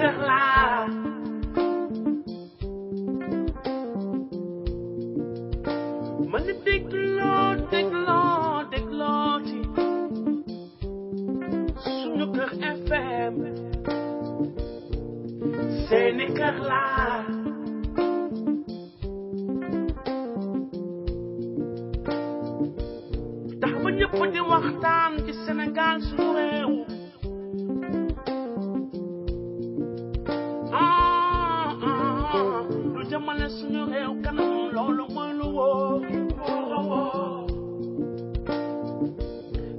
kër laa ma ni dégloo ci suñu kër FM seeni kër laa tax ba ñëpp di waxtaan ci Sénégal suñu réew lu jëmale suñu réew kanam loolu mooy lu wóor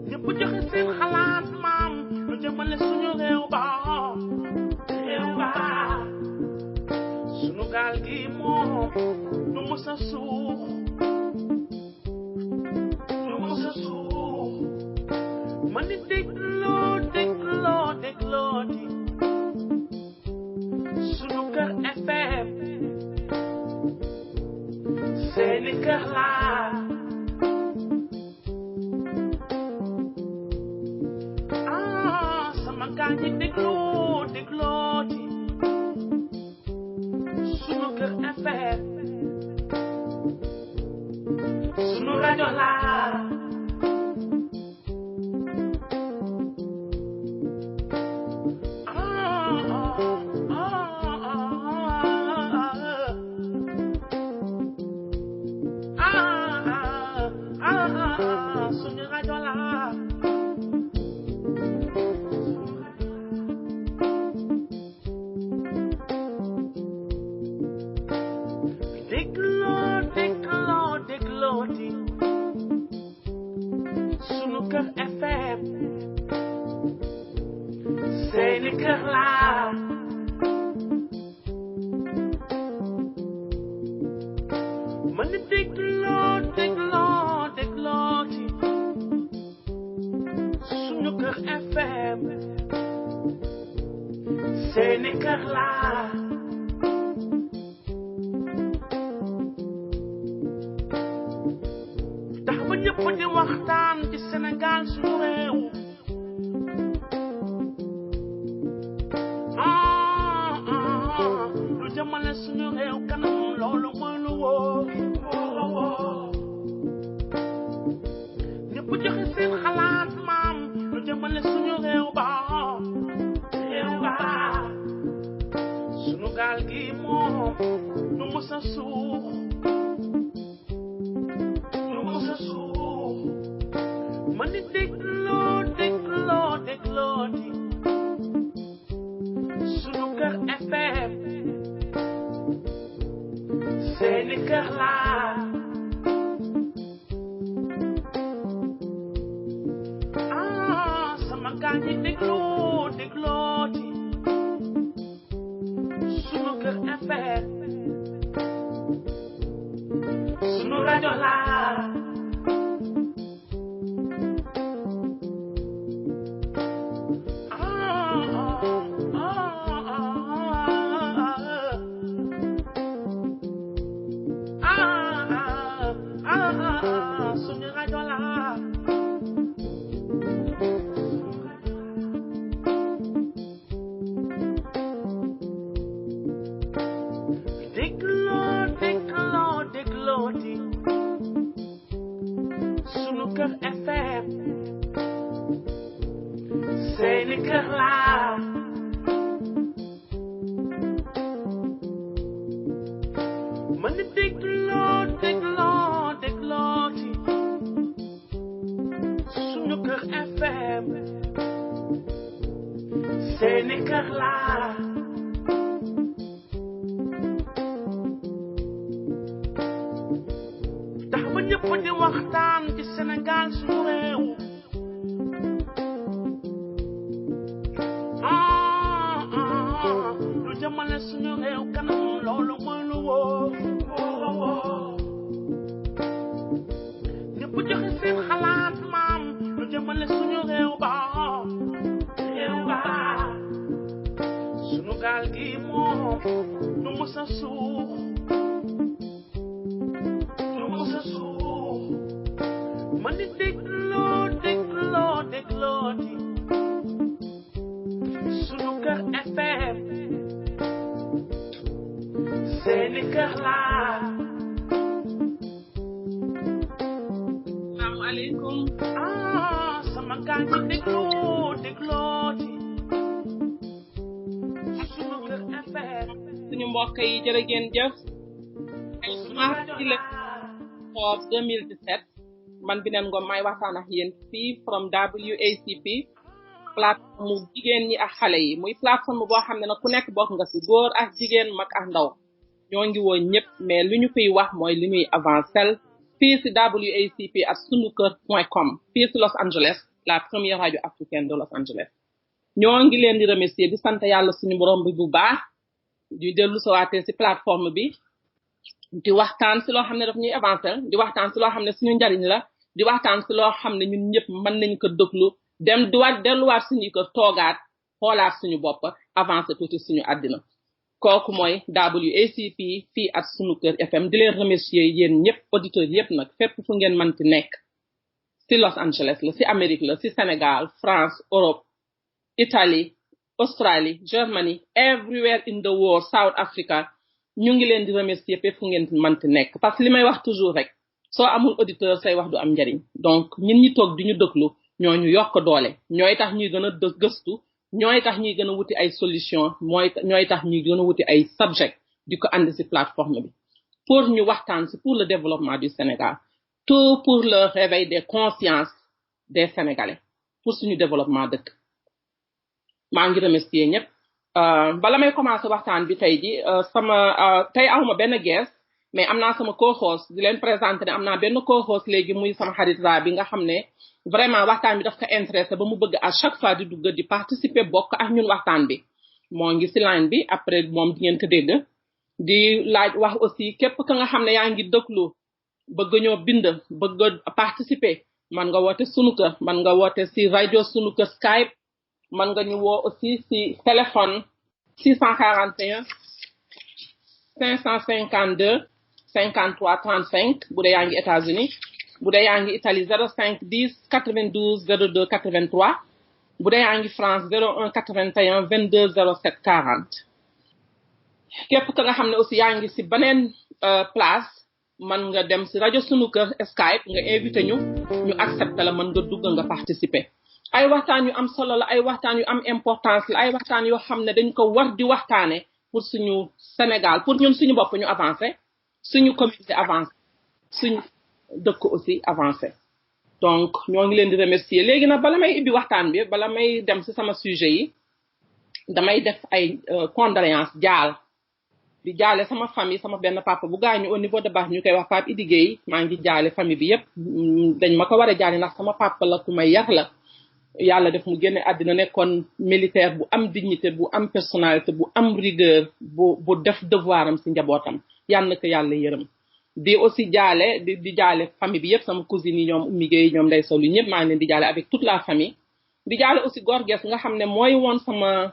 ñëpp joxe seen xalaat maam lu jëmale suñu réew ba suñu gaal gi moom du mës a suux ma ni dégloo di suñu kër FM seeni kër laa sama gaa ñi dégloo di suñu kër FM suñu rajo laa suñu rajo laa dégloo di suñu kër FM seeni kër laa ma ni dégloo di suñu kër FM seeni kër laa tax ba ñëpp di waxtaan ci Sénégal suñu réew lu jëmale suñu réew kanam loolu mooy lu wóor ñëpp joxe seen xalaat maam lu jëmale suñu réew ba suñu gaal gi moom du mës a suux ma ni dégloo di suñu kër FM seeni kër laa sama gaa ñi dégloo di suñu kër FM suñu rajo laa suñu rajo laa dégloo di suñu kër FM seeni kër laa ma ni dégloo di suñu kër FM seeni kër laa tax ba ñëpp di waxtaan ci Sénégal suñu réew lu jëmale suñu réew kanam loolu mooy lu wóor ñëpp joxe seen xalaat maam lu jëmale suñu réew ba suñu gaal gi moom du mës a suux ma ni dégloo di suñu kër FM seeni kër laa. Salaamaaleykum. Sama gaa ngi déglooti. Sunu Kër FM. suñu mbokk yi jërë ngeen jëf. mars ci le 2017 man Binene Ngom may waxtaan ak yéen fii from WACP plateforme mu jigéen ñi ak xale yi muy plateforme boo xam ne nag ku nekk bokk nga ci góor ak jigéen mag ak ndaw ñoo ngi woon ñëpp mais li ñu fiy wax mooy li ñuy avancer fii ci WACP ak sunukër.com fii ci Los Angeles la première radio africaine de Los Angeles ñoo ngi leen di remercier di sant yàlla suñu borom bi bu baax di dellu sawaatee ci plateforme bi di waxtaan ci loo xam ne daf ñuy avancer di waxtaan ci loo xam ne suñu njariñ la di waxtaan ci loo xam ne ñun ñëpp mën nañ ko déglu dem delluwaat suñu ko toogaat xoolaat suñu bopp avancer tuuti suñu àddina kooku mooy WACP fii at Sunu Kër FM di leen remercier yéen ñëpp auditeurs yëpp nag fépp fu ngeen mënti nekk ci Los Angeles la ci Amérique la ci Sénégal France Europe Italie Australie Germany everywhere in the world South Africa ñu ngi leen di remercier fépp fu ngeen mënti nekk parce que li may wax toujours rek soo amul auditeur say wax du am njariñ donc ñun ñi toog di ñu déglu ñooñu yokk doole ñooy tax ñuy gën a gëstu ñooy tax ñuy gën a wuti ay solution ñooy tax ñuy gën a wuti ay subject di ko andi ci plateforme bi pour ñu waxtaan ci pour le développement du Sénégal tout pour le réveil des consciences des Sénégalais pour suñu développement dëkk maa ngi remercier ñëpp bala may commencer waxtaan bi tey ji tey awma benn guest mais am naa sama co-host di leen présenter ne am naa benn co-host léegi muy sama xarit Ra bi nga xam ne vraiment waxtaan bi daf ko intéressé ba mu bëgg à chaque fois di dugg di participer bokk ak ñun waxtaan bi moo ngi ci line bi après moom di ngeen ko dégg di laaj wax aussi képp ka nga xam ne yaa ngi déglu bëgg ñoo bind bëgg participer man nga woote Sunu Kër man nga woote ci rajo Sunu Kër Skype man nga ñu woo aussi ci téléphone 641 552 53 35 bu dee yaa ngi États-Unis bu dee yaa ngi Italie 05 10 92 02 83 bu dee yaa ngi France 01 81 22 07 40 képp ka nga xam ne aussi yaa ngi ci beneen place man nga dem ci rajo Sunu Kër Skype nga invité ñu accepté la mën nga dugg nga participer ay waxtaan yu am solo la ay waxtaan yu am importance la ay waxtaan yoo xam ne dañ ko war di waxtaane pour suñu Sénégal pour ñun suñu bopp ñu avancer suñu communauté avancer suñu dëkk aussi avancer donc ñoo ngi leen di remercier léegi nag bala may ibbi waxtaan bi bala may dem ci sama sujet yi damay def ay condoléances di jaale sama famille sama benn papa bu gaañu au niveau de baax ñu koy wax Pape Idi Gueye maa ngi jaale famille bi yépp dañ ma ko war a jaale ndax sama papa la ku may yar la yàlla def mu génne àddina nekkoon militaire bu am dignité bu am personnalité bu am rigueur bu def devoiram ci njabootam yal na ko yàlla yërëm di aussi jaale di jaale famille bi yépp sama cousine yi ñoom Oumy Gueye ñoom Ndeye Sow ñëpp maa ngi leen di jaale avec toute la famille di jaale aussi Gor Guess nga xam ne mooy woon sama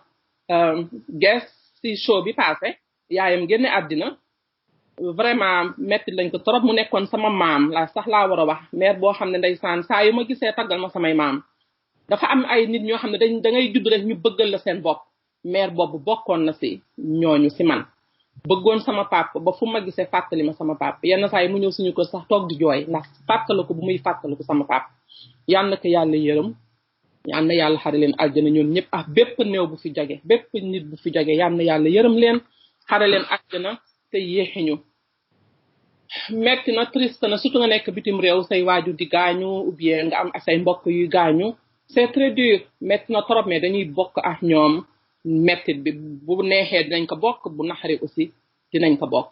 guest ci show bi passé yaayam génne àddina vraiment metti lañ ko trop mu nekkoon sama maam laa war a wax mère boo xam ne ndeysaan saa yu ma gisee taggal ma samay maam dafa am ay nit ñoo xam ne da ngay judd rek ñu bëggal la seen bopp mère boobu bokkoon na ci ñooñu ci man bëggoon sama papa ba fu ma gisee fàttali ma sama papa yenn saa yi mu ñëw suñu ko sax toog di jooy ndax fàttaliku bu muy fàttaliku sama papa yal na ko yàlla yërëm yal na yàlla xare leen aljana ñoom ñëpp ak bépp néew bu fi jóge bépp nit bu fi jóge yal na yàlla yërëm leen xare leen aljana te yéexiñu metti na triste na surtout nga nekk bitim réew say waajur di gaañu ou bien nga am say mbokk yuy gaañu c'est très dur metti na trop mais dañuy bokk ak ñoom mettit bi bu neexee dinañ ko bokk bu naxari aussi dinañ ko bokk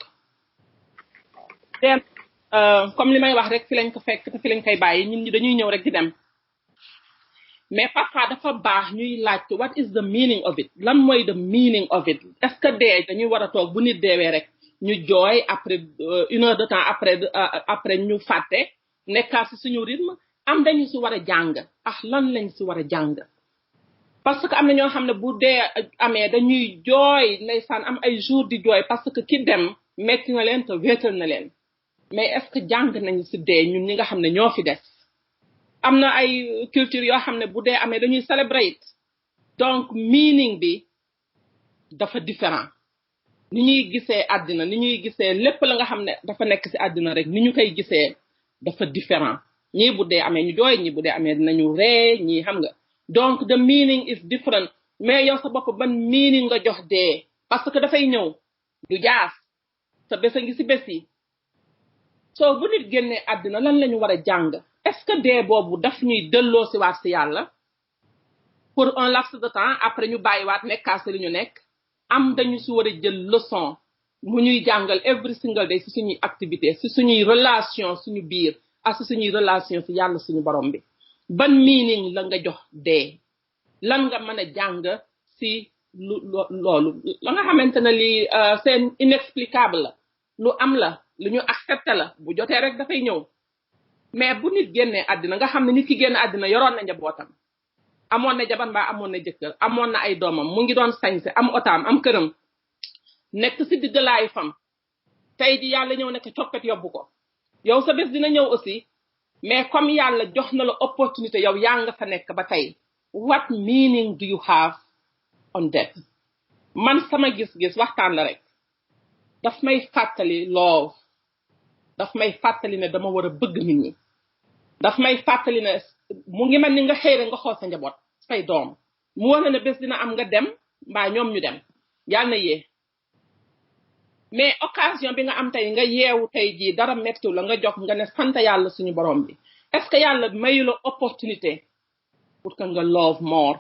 comme li may wax rek fi lañ ko fekk te fi lañ koy bàyyi ñun ñi dañuy ñëw rek di dem mais parfois dafa baax ñuy laajte what is the meaning of it lan mooy the meaning of it est-ce que dee dañuy war a toog bu nit deewee rek ñu jooy après une heure de temps après ñu fàtte nekkaat ci suñu rythme am dañu ci war a jàng lan lañ ci war a jàng parce que am na ñoo xam ne bu dee amee dañuy jooy ndeysaan am ay jours di jooy parce que ki dem metti na leen te wéetal na leen mais est-ce que jàng nañu ci dee ñun ñi nga xam ne ñoo fi des am na ay culture yoo xam ne bu dee amee dañuy celebrate donc meaning bi dafa différent ni ñuy gisee àddina ni ñuy gisee lépp la nga xam ne dafa nekk ci àddina rek ni ñu koy gisee dafa différent ñii bu dee amee ñu jooy ñii bu dee amee dinañu ree ñii xam nga donc the meaning is different mais yow sa bopp ban meaning nga jox dee parce que dafay ñëw du jaas sa bés a ngi ci bés yi soo bu nit génnee àddina lan lañu war a jàng est-ce que dee boobu daf ñuy delloo ci waat ci yàlla pour un laps de temps après ñu bàyyiwaat nekkaat ci li ñu nekk am dañu ci war a jël leçon mu ñuy jàngal every single day ci suñuy activité ci suñuy relation suñu biir ak ci suñuy relation ci yàlla suñu borom bi ban meaning la nga jox dee lan nga mën a jàng ci loolu la nga xamante ne li c'est inexplicable la lu am la lu ñu accepté la bu jotee rek dafay ñëw mais bu nit génnee àddina nga xam ne nit ki génn àddina yoroon na njabootam amoon na jabar mbaa amoon na jëkkër amoon na ay doomam mu ngi doon sañse am otaam am këram nekk ci digg laay fam tey ji yàlla ñëw nekk coppet yóbbu ko yow sa bés dina ñëw aussi mais comme yàlla jox na la opportunité yow yaa nga fa nekk ba tey what meaning do you have on death man sama gis-gis waxtaan la rek daf may fàttali love daf may fàttali ne dama war a bëgg nit ñi daf may fàttali ne mu ngi mel ni nga xëy rek nga xool sa njaboot say doom mu wax ne bés dina am nga dem mbaa ñoom ñu dem yàlla na yee mais occasion bi nga am tey nga yeewu tey jii dara mettiw la nga jox nga ne sant yàlla suñu borom bi est-ce que yàlla mayu la opportunité pour que nga love more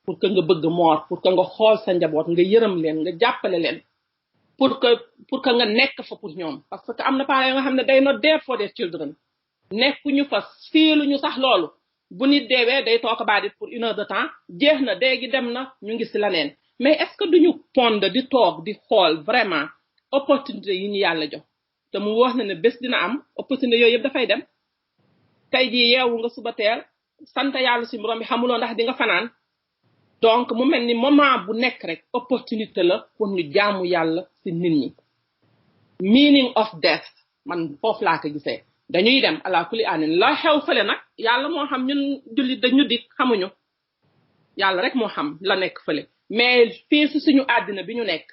pour que nga bëgg more pour que nga xool sa njaboot nga yërëm leen nga jàppale leen pour que nga nekk fa pour ñoom parce que am na parents nga xam ne day not there for their children nekkuñu fa fiiluñu sax loolu bu nit deewee day toog about it pour 1 heure de temps jeex na dee gi dem na ñu ngi ci leneen mais est-ce que duñu pond di toog di xool vraiment opportunité yi ñu yàlla jox te mu wax na ne bés dina am opportunité yooyu yëpp dafay dem tey jii yeewu nga suba teel sant yàlla ci borom bi xamuloo ndax di nga fanaan donc mu mel ni moment bu nekk rek opportunité la pour ñu jaamu yàlla ci nit ñi meaning of death man foofu laa ko gisee dañuy dem ala kuli anin la xew fële nag yàlla moo xam ñun jullit dañu dik xamuñu yàlla rek moo xam la nekk fële mais fii ci suñu àddina bi ñu nekk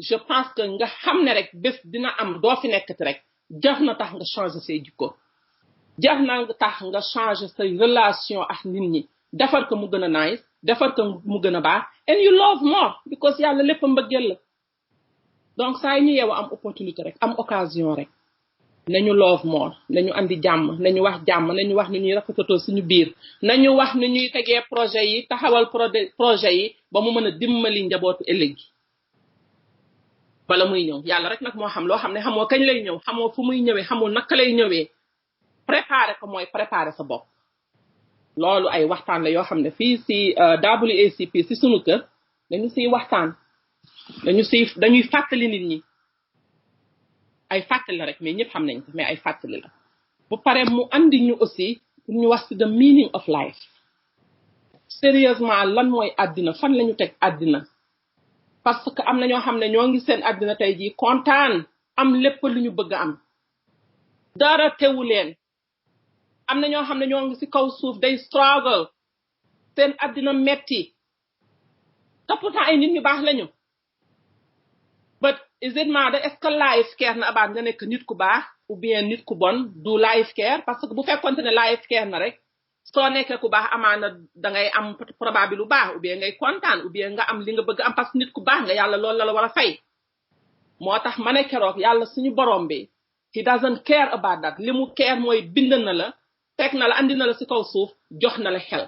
je pense que nga xam ne rek bés dina am doo fi nekkati rek jar na tax nga changer say jikko jar na tax nga changer say relation ak nit ñi defar ko mu gën a nice defar ko mu gën a baax and you love more because yàlla lépp mbëggeel la donc saa ñu yeewu am opportunité rek am occasion rek nañu love more nañu andi jàmm nañu wax ni ñuy rafetatoo suñu biir nañu wax ni ñuy tegee projet yi taxawal projet yi ba mu mën a dimbali njabootu ëllëg gi bala muy ñëw yàlla rek nag moo xam loo xam ne xamoo kañ lay ñëw xamoo fu muy ñëwee xamoo naka lay ñëwee préparer ko mooy préparer sa bopp loolu ay waxtaan la yoo xam ne fii ci WACP ci sunu kër dañu ciy waxtaan dañuy fàttali nit ñi ay fàttali la rek mais ñëpp xam nañ ko mais ay fàttali la bu pare mu andi ñu aussi pour ñu wax ci the meaning of life sérieusement lan mooy àddina fan lañu teg àddina parce que am na ñoo xam ne ñoo ngi seen àddina tey jii kontaan am lépp lu ñu bëgg a am dara tewu leen am na ñoo xam ne ñoo ngi ci kaw suuf day struggle seen àddina metti te pourtant ay nit ñu baax lañu but is it matter est-ce que life care na about nga nekk nit ku baax ou bien nit ku bon du life care parce que bu fekkonte ne life care na rek soo nekkee ku baax amaana dangay am probable lu baax ou bien ngay kontaan ou bien nga am li nga bëgg am parce que nit ku baax nga yàlla loolu la war a fay moo tax ma ne keroog yàlla suñu borom bi he doesn't care about that li mu care mooy bind na la teg na la andi na la ci kaw suuf jox na la xel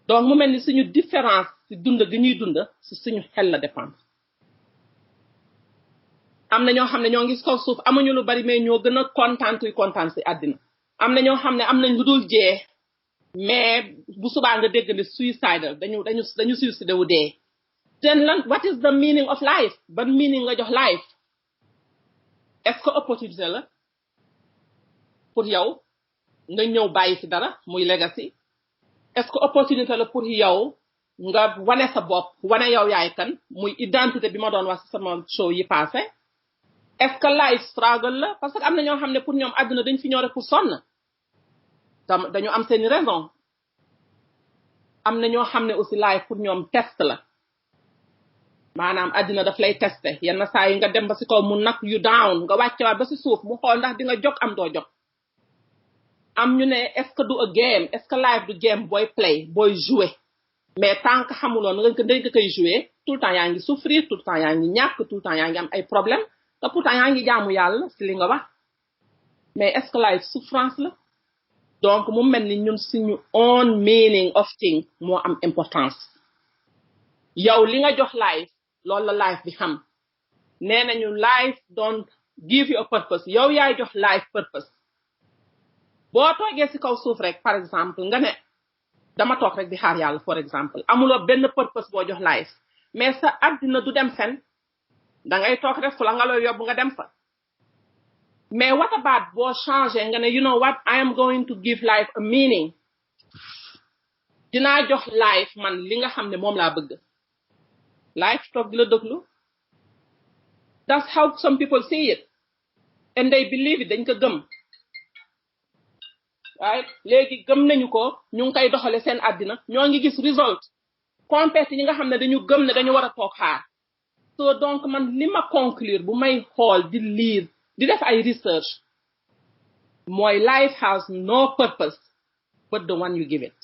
donc mu mel ni suñu différence ci dund gi ñuy dund ci suñu xel la dépendre am na ñoo xam ne ñoo ngi ci kaw suuf amuñu lu bari mais ñoo gën a kontaan ci àddina am na ñoo xam ne am nañ lu dul jee mais bu subaa nga dégg ne suicidal dañu suicide wu dee then lan what is the meaning of life ban meaning nga jox life est-ce que opportunité la pour yow nga ñëw bàyyi ci dara muy legacy est-ce que opportunité la pour yow nga wane sa bopp wane yow yaay kan muy identité bi ma doon wax ci sama show yi passé est-ce que life struggle la parce que am na ñoo xam ne pour ñoom àdduna dañ fi ñëw rek pour sonn dañu am seeni raison am na ñoo xam ne aussi life pour ñoom test la maanaam àddina daf lay testé yenn saa yi nga dem ba si kaw mu knock you down nga wàccewaat ba si suuf mu xool ndax di nga jóg am doo jóg am ñu ne est-ce que du a game est-ce que life du game booy play booy jouer mais tant que xamuloon nga koy jouer tout le temps yaa ngi souffrir tout le temps yaa ngi ñàkk tout le temps yaa ngi am ay problème te pourtant yaa ngi jaamu yàlla si li nga wax mais est-ce que life souffrance la donc mu mel ni ñun suñu own meaning of thing moo am importance yow li nga jox life loolu la life bi xam nee nañu life don't give you a purpose yow yaay jox life purpose boo toogee si kaw suuf rek par exemple nga ne dama toog rek di xaar yàlla for exemple amuloo benn purpose boo jox life mais sa àddina du dem fen dangay toog rek fu la nga looy yóbbu nga dem fa mais what about boo changé nga ne you know what I am going to give life a meaning dinaa jox life man li nga xam ne moom laa bëgg life toog di la déglu that's how some people see it and they believe it dañ ko gëm waaye léegi gëm nañu ko ñu ngi koy doxale seen àddina ñoo ngi gis result compét yi nga xam ne dañu gëm ne dañu war a toog xaar so donc man li ma conclure bu may xool di lire di def ay research mooy life has no purpose but the one you give it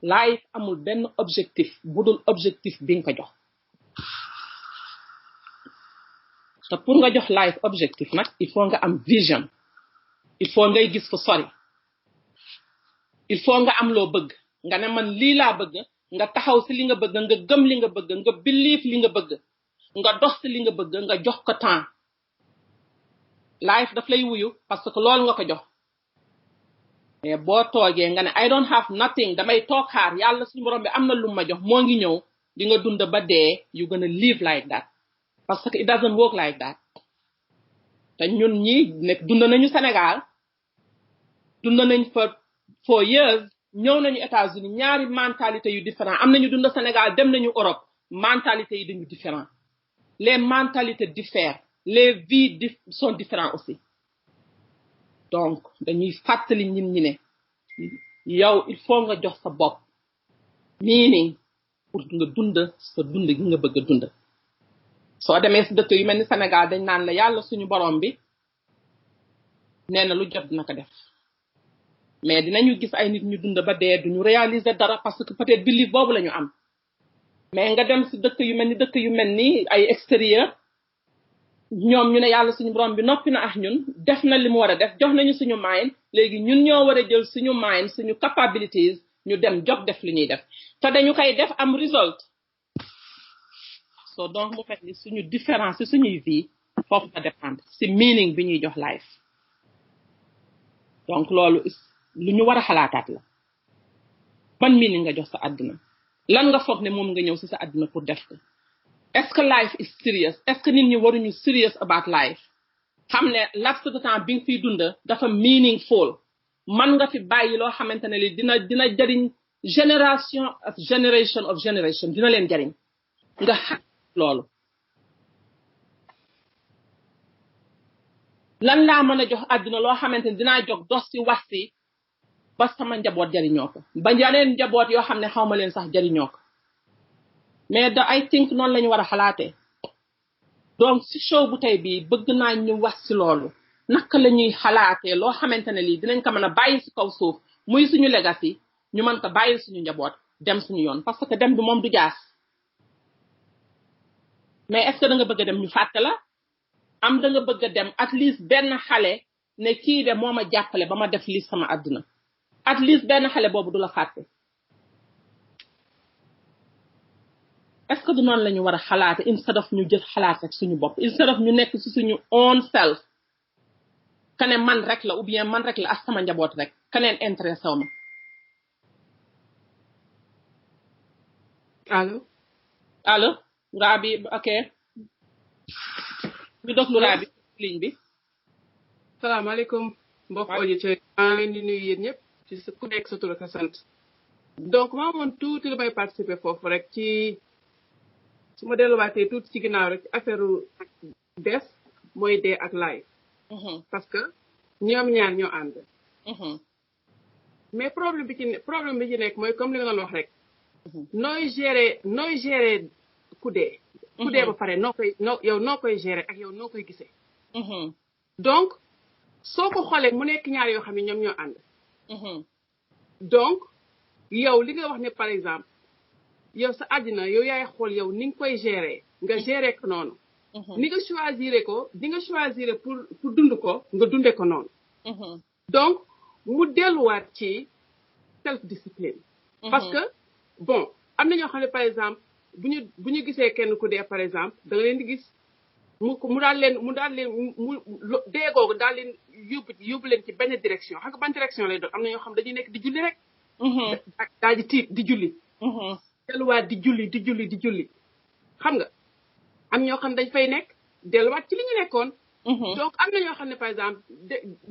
life amul benn objectif budul objectif bi nga ko jox te pour nga jox life objectif nag il faut nga am vision il faut ngay gis fu sori il faut nga am loo bëgg nga ne man lii laa bëgg nga taxaw si li nga bëgg nga gëm li nga bëgg nga believe li nga bëgg nga dox si li nga bëgg nga jox ko temps life daf lay wuyu parce que loolu nga ko jox mais boo toogee nga ne I don't have nothing damay toog xaar yàlla suñu borom bi am na lu ma jox moo ngi ñëw di nga dund ba dee you gonna live like that parce que it doesn't work like that te ñun ñi nekk dund nañu Sénégal dund nañ fa for years ñëw nañu États-Unis ñaari mentalité yu différent am nañu dund Sénégal dem nañu Europe mentalité yi dañu différent les mentalités diffèrent les vies sont différentes aussi donc dañuy fàttali ñin ñi ne yow il faut nga jox sa bopp meaning pour nga dund sa dund gi nga bëgg a dund soo demee si dëkk yu mel ni Sénégal dañ naan la yàlla suñu borom bi nee na lu jot dina ko def mais dinañu gis ay nit ñu dund ba dee duñu réaliser dara parce que peut-être belief boobu la ñu am mais nga dem si dëkk yu mel ni ay extérieur ñoom ñu ne yàlla suñu borom bi noppi na ak ñun def na li mu war a def jox nañu suñu mind léegi ñun ñoo war a jël suñu mind suñu capabilities ñu dem job def li ñuy def te dañu koy def am result so donc mu fekk ni suñu différence si suñuy vie foofu la dépendre si meaning bi ñuy jox life donc loolu lu ñu war a xalaataat la ban meaning nga jox sa àddina lan nga foog ne moom nga ñëw si sa àddina pour def ko est-ce que life is serious est-ce que nit ñi waruñu serious about life xam ne laps de temps bi nga fiy dund dafa meaningful man nga fi bàyyi loo xamante ne li dina jariñ generation dina leen jariñ nga xam loolu lan laa mën a jox àddina loo xamante ne dinaa jóg dos si wax si ba sama njaboot jariñoo ko ba yeneen njaboot yoo xam ne xaw ma leen sax jariñoo ko mais I think noonu la ñu war a xalaatee donc si show bu tey bii bëgg naa ñu wax si loolu naka la ñuy xalaatee loo xamante ne lii dinañ ko mën a bàyyi si kaw suuf muy suñu legacy ñu mën ko bàyyi suñu njaboot dem suñu yoon parce que dem bi moom du jaas mais est-ce que da nga bëgg a dem ñu fàtte la am da nga bëgg a dem at least benn xale ne kii de moo ma jàppale ba ma def lii sama àdduna at least benn xale boobu du la fàtte est-ce que du noonu la ñu war a xalaate instead of ñu jël xalaat rek suñu bopp instead of ñu nekk ci suñu own self kane man rek la ou bien man rek la ak sama njaboot rek keneen intéressé wu ma allo Rabi ok ñu déglu Rabi ligne bi salaamaaleykum mbokk auditeurs maa ngi leen di nuyu yéen ñëpp ci ku nekk sa tur ak sa sant donc maa moon tuuti lu may participer foofu rek ci su ma delluwaatee tuuti ci ginnaaw rek ci affaire des mooy dee ak life parce que ñoom ñaar ñoo ànd mais problème bi ci nekk mooy comme li nga doon wax rek nooy gérer ku dee ku dee ba pare yow noo koy gérer ak yow noo koy gisee. donc soo ko xoolee mu nekk ñaar yoo xam ne ñoom ñoo ànd. donc yow li nga wax ne par exemple yow sa àddina yow yaay xool yow ni nga koy gérer nga gérer ko noonu. ni nga choisir ko di nga choisir pour dund ko nga dundee ko noonu. donc mu delluwaat ci self discipline. parce que bon am na ñoo xam ne par exemple bu ñu gisee kenn ku dee par exemple da nga leen di gis mu daal leen dee googu daal leen yóbbu leen ci benn direction xam nga ban direction lay doon am na ñoo xam dañuy nekk di julli rek. daal di tiit di julli. delluwaat di julli xam nga am ñoo xam dañ fay nekk delluwaat ci li ñu nekkoon. donc am na ñoo xam ne par exemple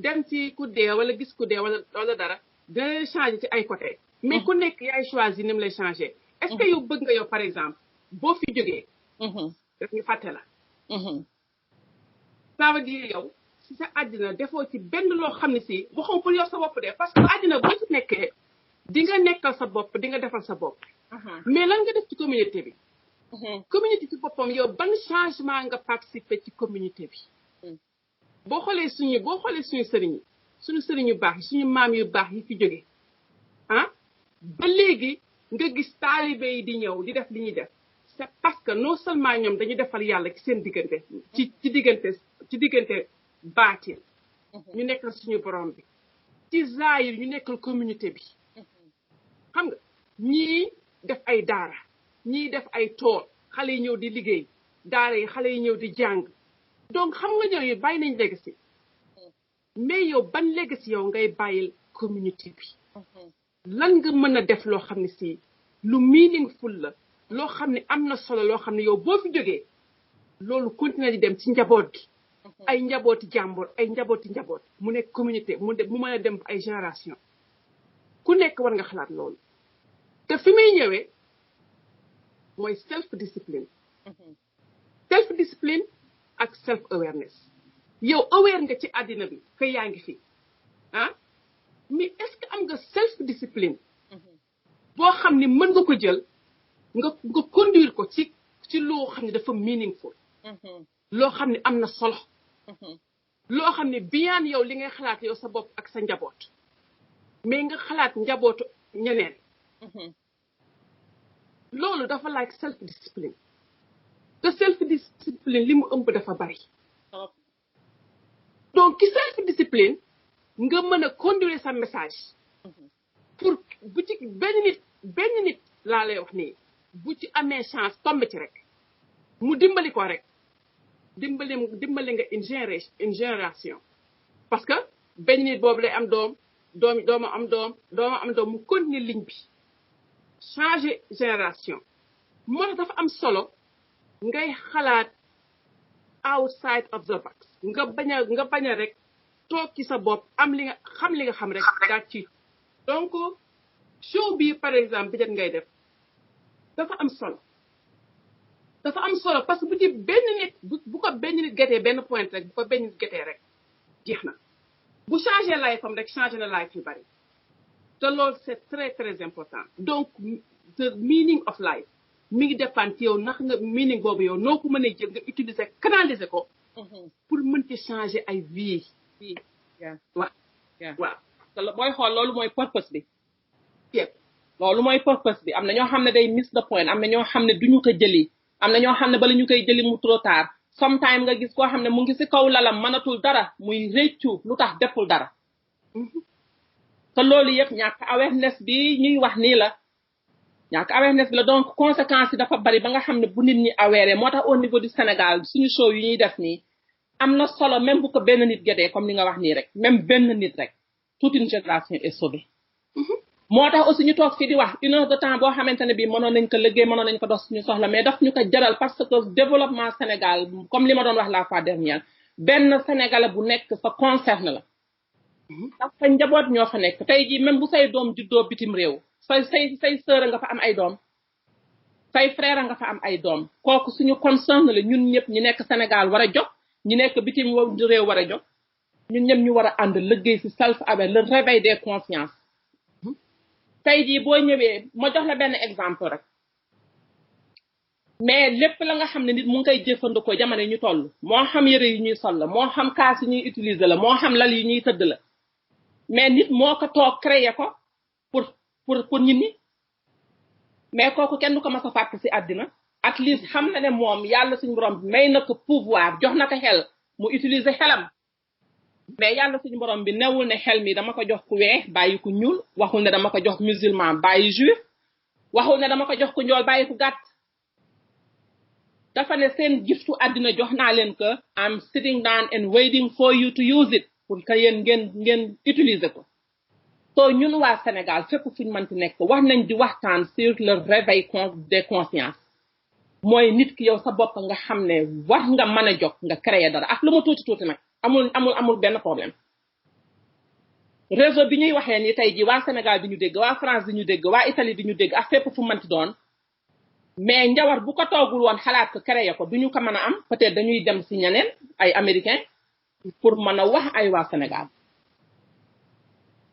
dem ci ku dee wala gis ku dee wala dara dina leen changer ci ay côté. mais ku nekk yaay choisir ni mu lay changer. est-ce que yow bëgg nga yow par exemple boo fi jógee. daf ñu fàtte la. ça veut dire yow si sa àddina defoo ci benn loo xam ne si waxoon pour yow sa bopp de parce que àddina boo ci nekkee di nga nekkal sa bopp di nga defal sa bopp. mais lan nga def ci communauté bi. communauté ci boppam yow ban changement nga participer ci communauté bi. boo xoolee suñu sëriñ yu baax yi suñu maam yu baax yi fi jógee ba léegi nga gis taalibe yi di ñëw di def li ñuy def c'est parce que non seulement ñoom dañu defal yàlla ci seen diggante ci diggante baatin ñu nekkal suñu borom bi ci zaahir ñu nekkal communauté bi xam nga ñii def ay daara ñii def ay tool xale yi ñëw di liggéey daara yi xale yi ñëw di jàng donc xam nga ñooyu bàyyi nañ legacy mais yow ban legacy yow ngay bàyyil communauté bi lan nga mën a def loo xam ne si lu meaningful la loo xam ne am na solo loo xam ne yow boo fi jógee loolu continuer di dem ci njaboot gi ay njabooti jàmbur ay njabooti njaboot mu nekk communauté mu mën a dem ay génération ku nekk war nga xalaat loolu te fi muy ñëwee mooy self discipline ak self awareness yow aware nga ci àddina bi que yaa ngi fi mais est-ce que am nga self discipline boo xam ne mën nga ko jël nga conduire ko ci loo xam ne dafa meaningful loo xam ne am na solo loo xam ne biyaan yow li ngay xalaat yow sa bopp ak sa njaboot mais nga xalaat njabootu ñeneen loolu dafa laaj self discipline te self discipline li mu ëmb dafa bari donc ci self discipline nga mën a conduire sa message pour bu ci benn nit laa lay wax nii bu ci amee chance tombe ci rek mu dimbali ko rek dimbali nga une génération parce que benn nit boobu lay am dooma am doom mu continuer ligne bi changer génération moo tax dafa am solo ngay xalaat outside of the box nga bañ a rek toog ci sa bopp am li nga xam rek daa ci donc show bi par exemple bi ngay def dafa am solo parce que bu ci benn nit bu ko benn nit getee benn point rek bu ko benn nit getee rek jeex na bu changer life am rek changer na life yu bari te loolu c'est très très important donc the meaning of life mi ngi dépendre ci yow ndax nga meaning boobu yow noo ko mënee jël nga utiliser canaliser ko pour mën ci changer ay vie waaw te booy xool loolu mooy purpose bi loolu mooy purpose bi am na ñoo xam ne day miss the point am na ñoo xam ne duñu ko jëli am na ñoo xam ne bala ñu koy jëli mu trop tard sometime nga gis koo xam ne mu ngi ci kaw lalam mënatul dara muy réccu lu tax deful dara te loolu yëpp ñàkk awareness bi ñuy wax nii la ñàkk awareness bi la donc conséquences yi dafa bari ba nga xam ne bu nit ñi aware moo tax au niveau du Sénégal suñu show yu ñuy def nii am na solo même bu ko benn nit gedee comme ni nga wax nii rek même benn nit rek toute une génération est sauvée moo tax aussi ñu toog fii di wax 1 heure de temps boo xamante ne bii mënoon nañ ko liggéey mënoon nañ ko dox suñu soxla mais daf ñu ko jaral parce que développement Sénégal comme li ma doon wax la fois dernière benn Sénégalais bu nekk sa concerne la ndax sa njaboot ñoo fa nekk tey jii même bu say doom juddoo bitim réew say sœur nga fa am ay doom say frère nga fa am ay doom kooku suñu concerne la ñun ñëpp ñu nekk Sénégal war a jóg ñu nekk bitim réew war a jóg ñun ñëpp ñu war a ànd liggéey ci self aware le réveil des consciences tey jii boo ñëwee ma jox la benn exemple rek mais lépp la nga xam ne nit mu ngi koy jëfandikoo jamono yi ñu toll moo xam yëre yu ñuy sol la moo xam kaas yi ñuy utiliser la moo xam lal yi ñuy tëdd la mais nit moo ko toog créer ko pour nit ñi mais kooku kenn du ko mas a fàtte si àddina at least xam na ne moom yàlla suñu borom bi may na ko pouvoir jox na ko xel mu utiliser xelam mais yàlla suñu borom bi newul ne xel mi dama ko jox ku weex bàyyi ku ñuul waxul ne dama ko jox musulman bàyyi juif waxul ne dama ko jox ku njool bàyyi ku gàtt dafa ne seen giftu àddina jox naa leen que I'm sitting down and waiting for you to use it pour que yéen ngeen utiliser ko so ñun waa Sénégal fépp fuñu mënti nekk wax nañ di waxtaan sur le réveil des consciences mooy nit ki yow sa bopp nga xam ne war nga mën a jóg nga créer dara ak lu ma tuuti nag amul benn problème réseau bi ñuy waxee ni tey ji waa Sénégal bi ñu dégg waa France bi ñu dégg waa Italie bi ñu dégg ak fépp fu mënti doon mais njawar bu ko toogul woon xalaat ko créer ko duñu ko mën a am peut-être dañuy dem si ñeneen ay américain pour mën a wax ay waa Sénégal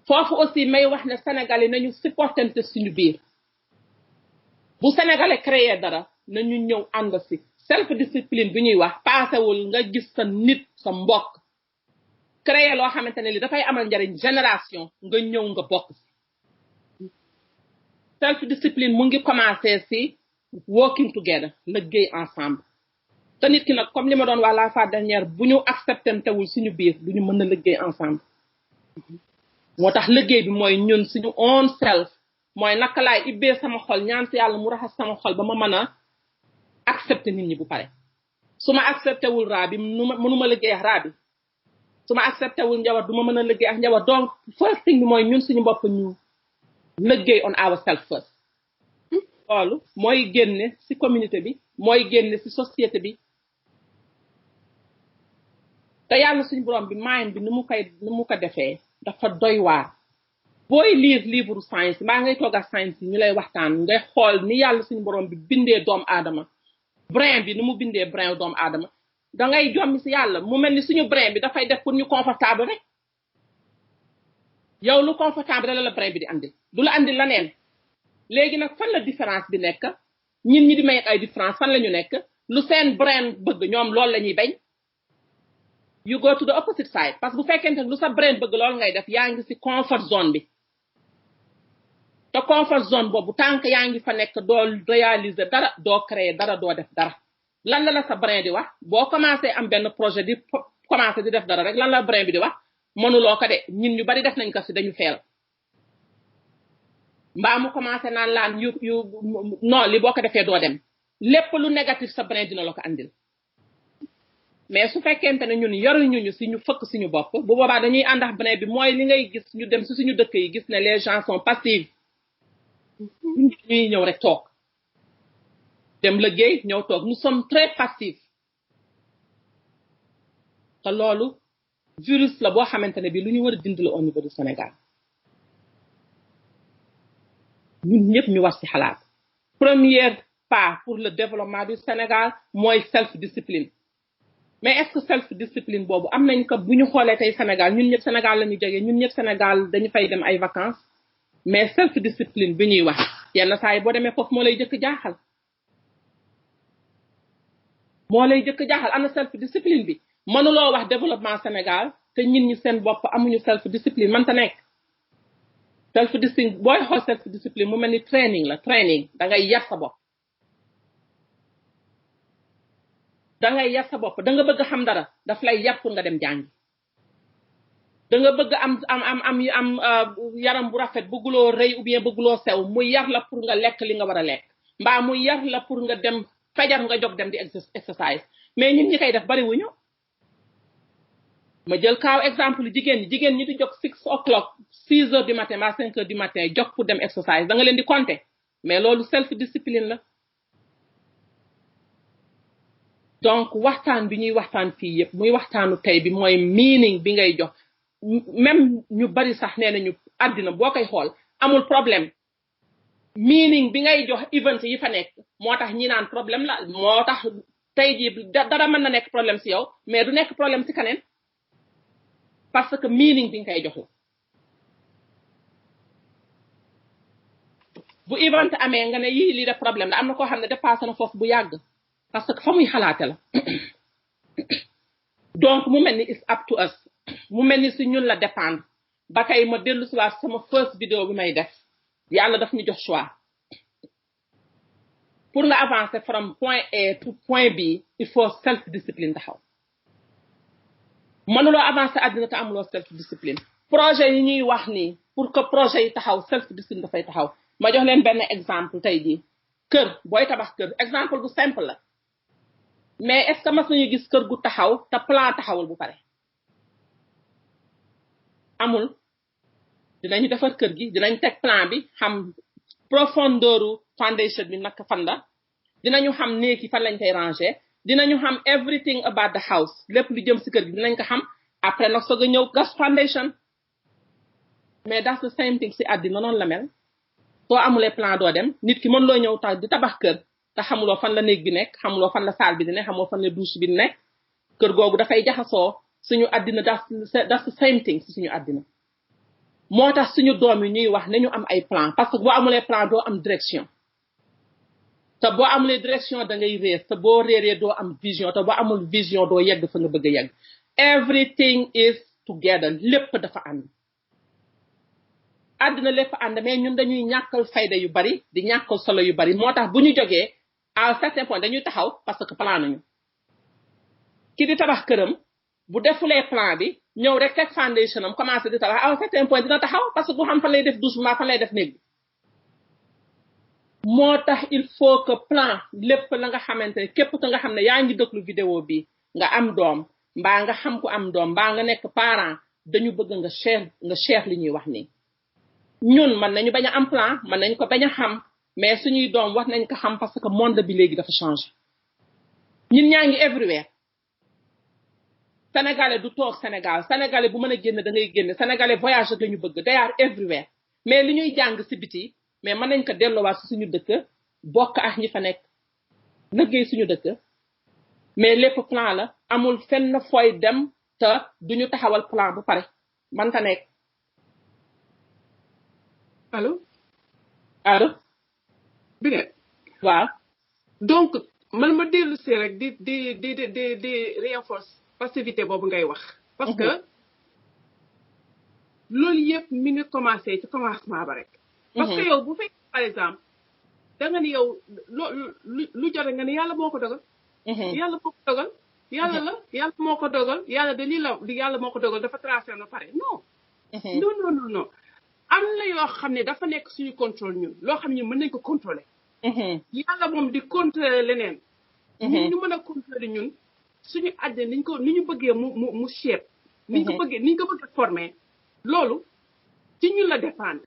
foofu aussi may wax ne Sénégalais nañu supportante suñu biir bu Sénégalais créer dara nañu ñëw ànd si self discipline bi ñuy wax paasewul nga gis sa nit sa mbokk créer loo xamante ne li dafay amal njariñ génération nga ñëw nga bokk si self discipline mu ngi commencé si working together liggéey ensemble te nit ki nag comme li ma doon wax la fois dernière bu ñu acceptantewul suñu biir du ñu mën a liggéey ensemble moo tax liggéey bi mooy ñun suñu own self mooy naka laay ibbee sama xol ñaan si yàlla mu raxas sama xol ba ma mën a accepter nit ñi bu pare su ma accepté wul raa bi mënuma liggéey ak raa bi su ma accepté wul njawar du ma mën a liggéey ak njawar donc first thing bi mooy ñun suñu bopp ñu liggéey on ourselves first loolu mooy génne ci communauté bi mooy génne ci société bi te yàlla suñu borom bi mind bi ni mu ko defee dafa doy waar booy lire livre science mbaa ngay toog ak science yi ñu lay waxtaan ngay xool ni yàlla suñu borom bi bindee doomu aadama brain bi ni mu bindee brain doomu aadama dangay jommi ci yàlla mu mel ni suñu brain bi dafay def pour ñu confortable rek yow lu confortable la brain bi di andil du la andil la neen léegi nag fan la différence bi nekk ñin ñi di may ay différence fan la ñu nekk lu seen brain bëgg ñoom loolu la ñuy bañ you go to the opposite side parce que bu fekkente lu sa brain bëgg loolu ngay def yaa ngi ci comfort zone bi te comfort zone boobu tant que yaa ngi fa nekk doo réaliser dara doo créer dara doo def dara lan la sa brain di wax boo commencé am benn projet di commencé di def dara rek lan la brain bi di wax mënuloo ko de ñin ñu bari def nañ ko ci dañu feel mbaa mu commencé naan laan yu non li boo ko defee doo dem lépp lu négatif sa brain dina la ko andil mais su fekkente ne ñun yaruñu ci ñu fëkk suñu bopp bu boobaa dañuy ànd ak brain bi mooy li ngay gis ñu dem ci suñu dëkk yi gis ne les gens sont passifs ñuy ñëw rek toog dem liggéey ñëw toog nous sommes très passifs te loolu virus la boo xamante ne bi lu ñu war a dindi la au niveau du Sénégal ñun ñëpp ñu war ci xalaat premier pas pour le développement du Sénégal mooy self discipline mais est-ce que self discipline boobu am nañ ko bu ñu xoolee tey Sénégal ñun ñëpp Sénégal la ñu jógee ñun ñëpp Sénégal dañu fay dem ay vacances mais self discipline bi ñuy wax yenn saa yi boo demee foofu moo lay jëkk jaaxal ana self discipline bi mënuloo wax développement Sénégal te ñin ñi seen bopp amuñu self discipline mënta nekk self discipline booy xool self discipline mu mel ni training da ngay yar sa bopp da nga bëgg xam dara daf lay yar pour nga dem jàngi da nga bëgg am yaram bu rafet bëgguloo rëy ou bien bëgguloo sew mu yar la pour nga lekk li nga war a lekk mbaa mu yar la pour nga dem fajar nga jóg dem di exercise mais ñun ñi koy def bari wuñu ma jël kaaw exemple jigéen ñi di jóg 6 o'clock 6 heures du matin mbaa 5 heures du matin jóg pour dem exercise da nga leen di compter mais loolu self discipline la donc waxtaan bi ñuy waxtaan fii yëpp muy waxtaanu tey bi mooy meaning bi ngay jox même ñu bari sax nee nañu àddina boo koy xool amul problème meaning bi ngay jox event yi fa nekk moo tax ñi naan problème la moo tax tey jii dara mën na nekk problème ci yow mais du nekk problème ci keneen parce que meaning bi nga koy jox la bu event amee nga ne yii lii de problème la am na koo xam ne dépassé na foofu bu yàgg parce que fa muy xalaate la donc mu mel ni it's up to us mu mel ni si ñun la dépendre ba tey ma dellu si waat sama first vidéo bi may def yàlla daf ñu jox choix pour nga avancer from point A to point B il faut self discipline taxaw mënuloo avancer àddina te amuloo self discipline projet yi ñuy wax nii pour que projet yi taxaw self discipline dafay taxaw ma jox leen benn exemple tey jii kër booy tabax kër exemple bu simple la mais est-ce que mas nañu gis kër gu taxaw te plan taxawul bu pare amul dinañu defar kër gi dinañ teg plan bi xam profondeur foundation bi naka fan la dinañu xam néeg yi fan lañ koy ranger dinañu xam everything about the house lépp lu jëm si kër gi dinañ ko xam après nag soog a ñëw gas foundation mais that's the same thing si àddina noonu la mel soo amulee plan doo dem nit ki mën loo ñëw tax di tabax kër te xamuloo fan la néeg bi nekk xamuloo fan la salle bi di nekk xamuloo fan la douche bi di nekk kër googu dafay jaxasoo suñu àddina that's the same thing si suñu àddina moo tax suñu doom yi ñuy wax nañu am ay plan parce que boo amulee plan doo am direction te boo amulee direction da ngay réer te boo réeree doo am vision te boo amul vision doo yegg fa nga bëgg a yegg everything is together lépp dafa ànd àddina lépp ànd mais ñun dañuy ñàkkal fayda yu bari di ñàkkal solo yu bari moo tax bu ñu jógee à un certain point dañuy taxaw parce que plan nañu ki di tabax këram bu defulee plan bi ñëw rek teg foundation am commencé di tabax à un certain point dina taxaw parce que bu xam fan lay def douche mbaa fan lay def néeg bi moo tax il faut que plan lépp la nga xamante ne képp ka nga xam ne yaa ngi déglu vidéo bi nga am doom mbaa nga xam ku am doom mbaa nga nekk parent dañu bëgg nga cher li ñuy wax nii ñun mën nañu bañ a am plan mën nañ ko bañ a xam mais suñuy doom wax nañ ko xam parce que monde bi léegi dafa changé ñun ñaa ngi everywhere sénégalais du toog sénégalais bu mën a génn da ngay génn sénégalais voyage la ñu bëgg they are everywhere mais li ñuy jàng si biti mais mën nañ ko delloowaat si suñu dëkk bokk ak ñi fa nekk liggéey suñu dëkk mais lépp plan la amul fenn fooy dem te duñu taxawal plan bu pare man ta nekk allo Binet waaw donc man ma dellu see rek di renforce passivité boobu ngay wax parce que loolu yëpp mi ngi commencé ci commencement ba rek parce que yow bu fekk par exemple da nga ni yow lu jote nga ni yàlla moo ko dogal yàlla moo ko dogal yàlla moo ko dogal yàlla de lii la yàlla moo ko dogal dafa tracé na pare non am na yoo xam ne dafa nekk suñu contrôle ñun loo xam ne mën nañ ko contrôler yàlla moom di contrôler leneen ñun ñu mën a contrôler ñun suñu àddina ni ñu bëggee mu shape ni ñu ko bëggee former loolu ci ñun la dépendre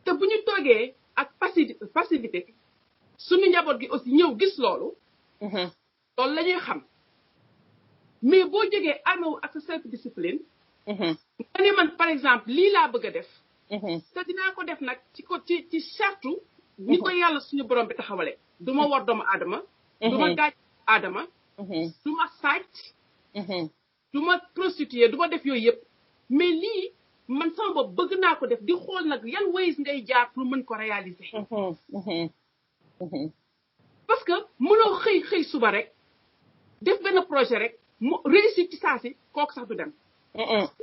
te bu ñu toogee ak passivité suñu njaboot gi aussi ñëw gis loolu loolu la ñuy xam mais boo jógee armé wu ak sa self discipline nga ne man par exemple lii laa bëgg a def te dinaa ko def nag ci charte ni ko yàlla suñu borom bi taxawale du ma war doomu aadama du ma gaaj aadama du ma sàcc du ma prostituer du ma def yooyu yëpp mais lii man sama bopp bëgg naa ko def di xool nag yan ways ngay jaar pour mën ko réaliser parce que mënoo xëy suba rek def benn projet rek mu réussir ci saa si kooku sax du dem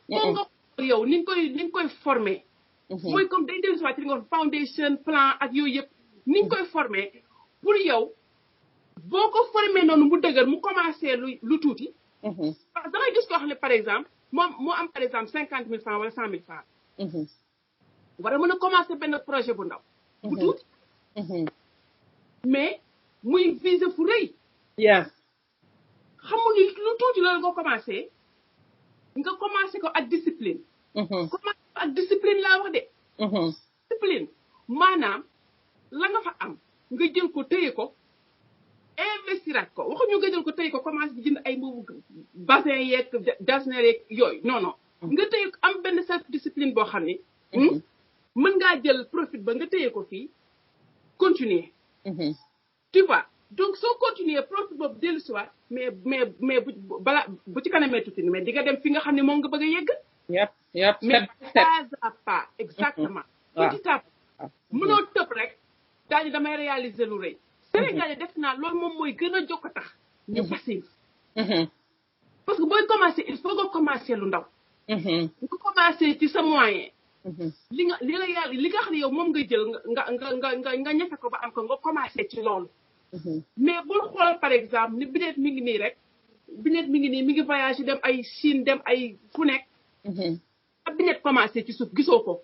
moo nga yow ni nga koy former mooy comme day dellu si waat ci li nga wax foundation plan ak yooyu yëpp ni nga koy former pour yow boo ko former noonu mu dëgër mu commencé lu tuuti parce que damay gis koo xam ne par exemple moo am par exemple 50 000 francs wala 100 000 francs war a mën a commencé benn projet bu ndaw bu tuuti mais muy viser fu rëy xamul ni lu tuuti loolu nga commencé ko ak discipline commencé ko ak discipline laa wax de discipline maanaam la nga fa am nga jël ko téye ko investiraat ko waxuñu nga jël ko téye ko commencé di jënd ay mbubu bassin yeeg jasner yeeg yooyu non nga téye ko am benn self discipline boo xam ne mën ngaa jël profit ba nga téye ko fii continuer tu vois donc soo continuer profit boobu dellu si waat mais bu ci kanamee tuuti mais di nga dem fi nga xam ne moom nga bëgg a yegg mais pas à pas exactement petit à petit mënoo tëb rek daal di damay réaliser lu rëy Sénégalais def naa loolu moom mooy gën a jokk a tax ñu passif parce que booy commencer il faut nga commencer lu ndaw nga commencer ci sa moyen li la yàlla li nga xam ne yow moom ngay jël nga ñefe ko ba am ko nga commencer ci loolu mais bul xool par exemple ni Binet mi ngi nii rek Binet mi ngi nii mi ngi voyagé dem ay Chine dem ay fu nekk a Binet commencé ci suuf gisoo ko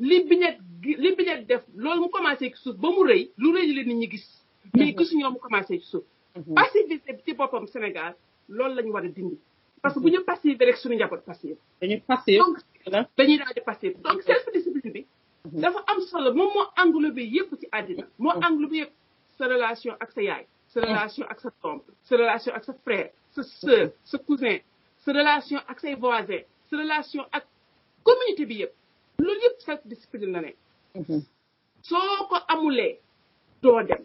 li Binet def loolu mu commencé ci suuf ba mu rëy lu rëy la nit ñi gis mais gisuñoo mu commencé ci suuf passivité ci boppam Sénégal loolu lañu war a dindi parce que bu ñu passif rek suñu njaboot passif dañuy passif donc dañuy daal di passif donc self discipline bi dafa am solo moom moo englobé yëpp ci àddina moo englobé yëpp sa relation ak sa yaay sa relation ak sa doom sa relation ak sa frère sa sœur sa cousin sa relation ak say voisins sa relation ak communauté bi yëpp loolu yëpp self discipline la ne soo ko amulee doo dem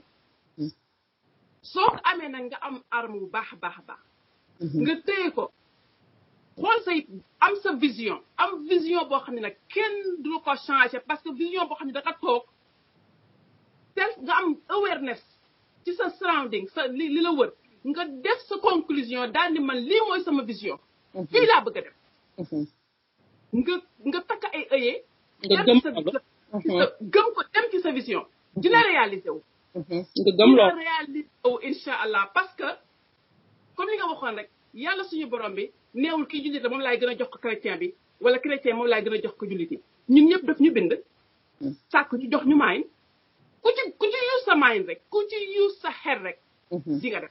soo ko amee nag nga am arme bu baax a baax a baax nga téye ko xool say am sa vision boo xam ne nag kenn du ko changer parce que vision boo xam ne da nga toog self nga am awareness ci sa surrounding sa li la wër nga def sa conclusion daal ni man lii mooy sama vision fii laa bëgg a dem nga takk ay œillets gëm ko dem ci sa vision dina réaliser wu dina réaliser wu incha allah parce que comme li nga waxoon rek yàlla suñu borom bi neewul kii jullit la moom laay gën a jox ko chrétien bi wala chrétien moom laay gën a jox ko jullit yi ñun ñëpp daf ñu bind sàkk ñu jox ñu maayin ku ci use sa maayin rek ku ci use sa xel rek di nga dem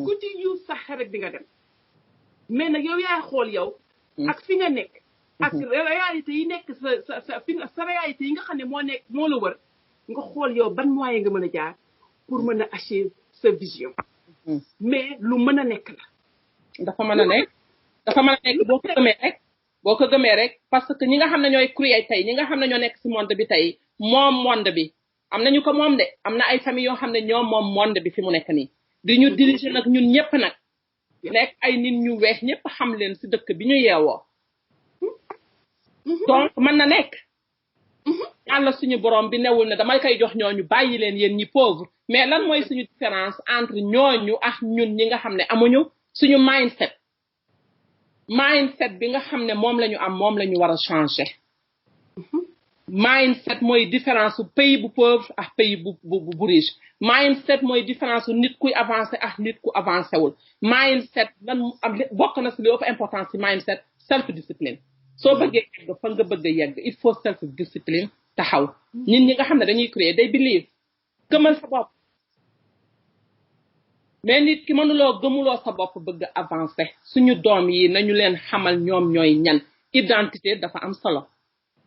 ku ci use sa xel rek di nga dem mais nag yow yaay xool yow ak fi nga nekk ak réalité yi nekk sa réalité yi nga xam ne moo la wër nga xool yow ban moyen nga mën a jaar pour mën a achever sa vision mais lu mën a nekk la dafa mën a nekk boo ko gëmee rek parce que ñi nga xam ne ñooy créer tey ñi nga xam ne ñoo nekk ci monde bi tey moom monde bi am nañu ko moom de am na ay famille yoo xam ne ñoom moom monde bi fi mu nekk nii di ñu diriger nag ñun ñëpp nag nekk ay nit ñu weex ñëpp xam leen ci dëkk bi ñu yeewoo donc mën na nekk yàlla suñu borom bi newul ne damay koy jox ñooñu bàyyi leen yéen ñi pauvre mais lan mooy suñu différence entre ñooñu ak ñun ñi nga xam ne amuñu suñu mindset bi nga xam ne moom la ñu am moom la ñu war a changer mindset mooy différence su pays bu pauvre ak pays bu riche mindset mooy différence su nit kuy avancé ak nit ku avancé wul mindset lan bokk na si li ëpp importance ci mindset self discipline soo bëggee yegg fa nga bëgg a yegg il faut self discipline taxaw ñun ñi nga xam ne dañuy créer day believe gëmal sa bopp mais nit ki mënuloo gëmuloo sa bopp bëgg avancer suñu doom yi nañu leen xamal ñoom ñooy ñan identité dafa am solo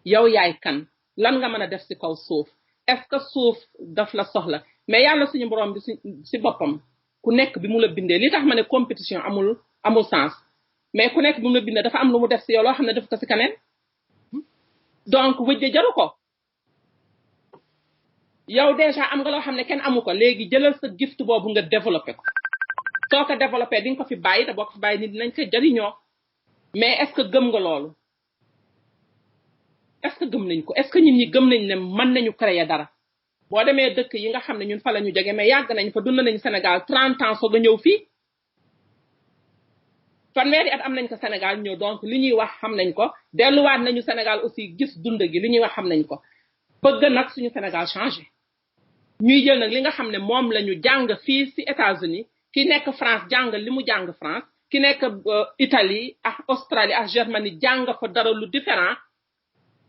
yow yaay kan lan nga mën a def ci kaw suuf est-ce que suuf daf la soxla mais yàlla suñu borom bi ci boppam ku nekk bi mu la bindee li tax ma ne compétition amul sens mais ku nekk bi mu la bindee dafa am lu mu def ci yow loo xam ne def ko ci keneen donc wëjje jaru ko yow déjà am nga loo xam ne kenn amu ko léegi jëlal sa gift boobu nga développé ko soo ko développé di nga ko fi bàyyi te boo ko fi bàyyi nit dinañ ko jariñoo mais est-ce que gëm nga loolu est-ce que gëm nañ ko est-ce que ñun ñi gëm nañ ne mën nañu créer dara boo demee dëkk yi nga xam ne ñun fa la ñu jóge mais yàgg nañ fa dund nañ Sénégal 30 ans soog a ñëw fii fanweeri at am nañ ko Sénégal ñëw donc li ñuy wax xam nañ ko delluwaat nañu Sénégal aussi gis dund gi li ñuy wax xam nañ ko bëgg nag suñu Sénégal changé ñuy jël nag li nga xam ne moom la ñu jàng fii ci États-Unis ki nekk France jàng li mu jàng France ki nekk Italie ak Australie ak Germanie jàng fa dara lu différent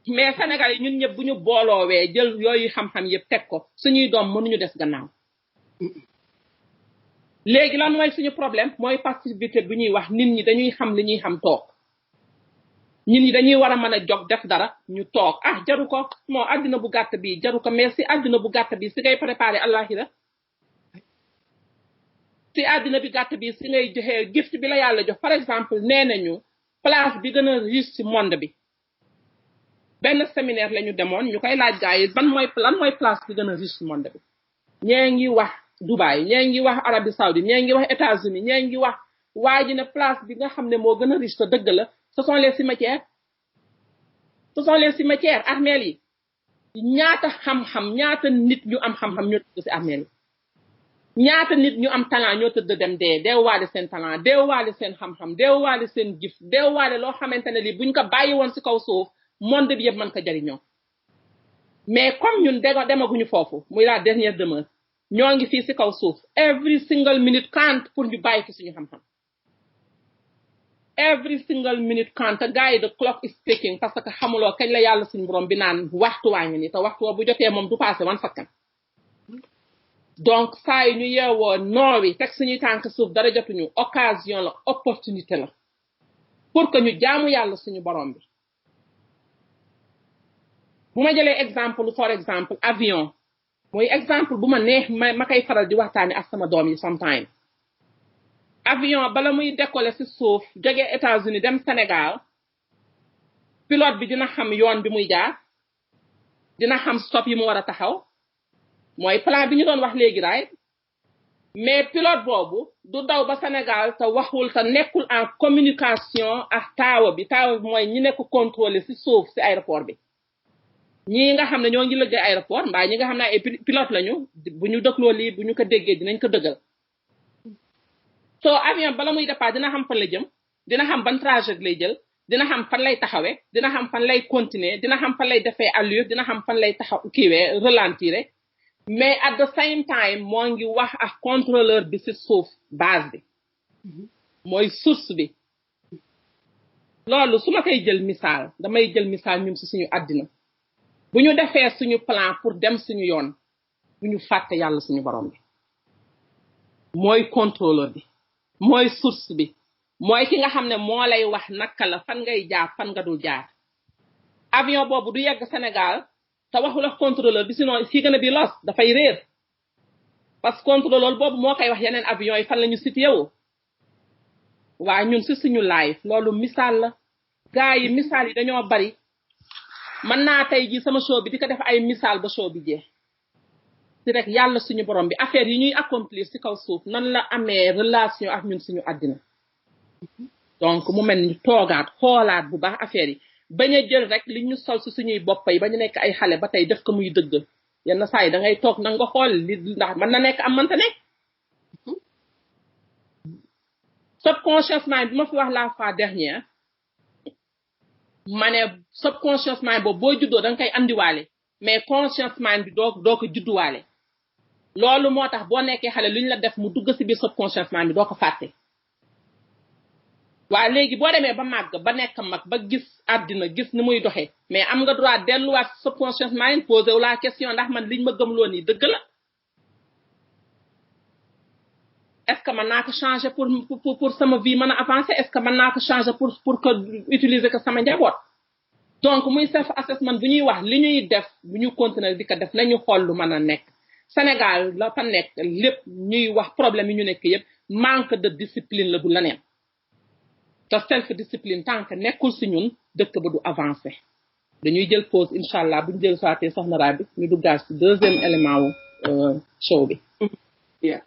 mais Sénégal yi ñun ñëpp bu ñu booloowee jël yooyu xam-xam yëpp teg ko suñuy doom mënuñu des gannaaw léegi lan mooy suñu problème mooy passivité bi ñuy wax nit ñi dañuy xam li ñuy xam toog nit ñi dañuy war a mën a jóg def dara ñu toog jaru ko moo àddina bu gàtt bi jaru ko mais si àddina bu gàtt bi si ngay préparé àllaaxira si àddina bi gàtt bi si ngay joxe gift bi la yàlla jox par exemple nee nañu place bi gën a riche si monde bi benn séminaire la ñu demoon ñu koy laaj gars yi lan mooy place bi gën a riche si monde bi ñee ngi wax Dubaï ñee ngi wax Arabie Saoudite ñee ngi wax États-Unis ñee ngi wax waa ji ne place bi nga xam ne moo gën a riche te dëgg la ce sont les cimetières armeel yi ñaata xam-xam ñaata nit ñu am xam-xam ñoo tëdd ci armeel ñaata nit ñu am talent ñoo tëdd dem deewaale seen talent deewaale seen xam-xam deewaale seen gif deewaale loo xamante ne li buñ ko bàyyi woon ci kaw suuf monde bi yëpp mën ko jariñoo mais comme ñun demaguñu foofu muy la dernière demeure ñoo ngi fii ci kaw suuf every single minute count pour ñu bàyyi fi suñu xam-xam every single minute count te gars yi the clock is ticking parce que xamuloo kañ la yàlla suñu borom bi naan waxtu waa ngi nii te waxtu wa bu jotee moom du passé 1 second donc saa yi ñu yeewoo noowi teg suñuy tànk suuf dara jotuñu occasion la opportunité la pour que ñu jaamu yàlla suñu borom bi bu ma jëlee exemple for exemple avion mooy exemple bu ma neex ma koy faral di waxtaani ak sama doom yi sometime avion bala muy décoller ci suuf jóge États-Unis dem Sénégal pilote bi dina xam yoon bi muy jaar dina xam stop yi mu war a taxaw mooy plan bi ñu doon wax léegi raay mais pilote boobu du daw ba Sénégal te waxul te nekkul en communication ak taawa bi mooy ñi nekk contrôler ci suuf ci aéroport bi ñii nga xam ne ñoo ngi liggéey aéroport mbaa ñi nga xam ne ay pilote lañu bu ñu dëgloo lii bu ñu ko déggee dinañ ko dëggal soo avion bala muy départ dina xam fan la jëm dina xam ban trajet lay jël dina xam fan lay taxawee dina xam fan lay continuer dina xam fan lay defee allure dina xam fan lay taxaw kiiwee ralentir mais at the same time moo ngi wax ak contrôleur bi ci suuf base bi mooy source bi loolu su ma koy jël misaal damay jël misaal ñun ci suñu àddina bu ñu defee suñu plan pour dem suñu yoon bu ñu fàtte yàlla suñu borom bi mooy contrôleur bi mooy source bi mooy ki nga xam ne moo lay wax naka la fan ngay jaar fan nga dul jaar avion boobu du yegg Sénégal te waxul ak contrôleur bi sinon si gën a bi los dafay réer parce que contrôleur boobu moo koy wax yeneen avion yi fan la ñu situé woo waaye ñun ci suñu live loolu misaal la gars yi misaal yi dañoo bari mën naa tey ji sama show bi di ko def ay misaal ba show bi jeex ci rek yàlla suñu borom bi affaire yi ñuy accomplir ci kaw suuf nan la amee relation ak ñun suñu àddina donc mu mel ni toogaat xoolaat bu baax affaire yi bañ a jël rek li ñu sol ci suñuy bopp yi ba ñu nekk ay xale ba tey def ko muy dëgg yenn saa yi da ngay toog nag nga xool li ndax mën na nekk am mënta nekk subconscious mind bi ma fi wax la fois dernière ma ne subconscious mind boobu boo juddoo da nga koy andiwaale mais conscious mind bi doo ko judduwaale loolu moo tax boo nekkee xale lu ñu la def mu dugg ci biir subconscious mind bi doo ko fàtte waa léegi boo demee ba màgg ba nekk mag ba gis àddina gis ni muy doxee mais am nga droit delluwaat subconscious mind posé wu la question ndax man liñ ma gëmloo nii dëgg la est-ce que mën naa ko changer pour sama vie mën a avancer est-ce que mën naa ko changer pour que utiliser ko sama njaboot donc muy self assessment bu ñuy wax li ñuy def bu ñu continuer di ko def nañu xool lu mën a nekk Sénégal la fa nekk lépp ñuy wax problème yi ñu nekk yëpp manque de discipline la du leneen te self discipline tant que nekkul ci ñun dëkk ba du avancer dañuy jël pause incha allah bu ñu jël soité soxna Rabi ñu duggaat ci deuxième élément wu show bi. Yeah.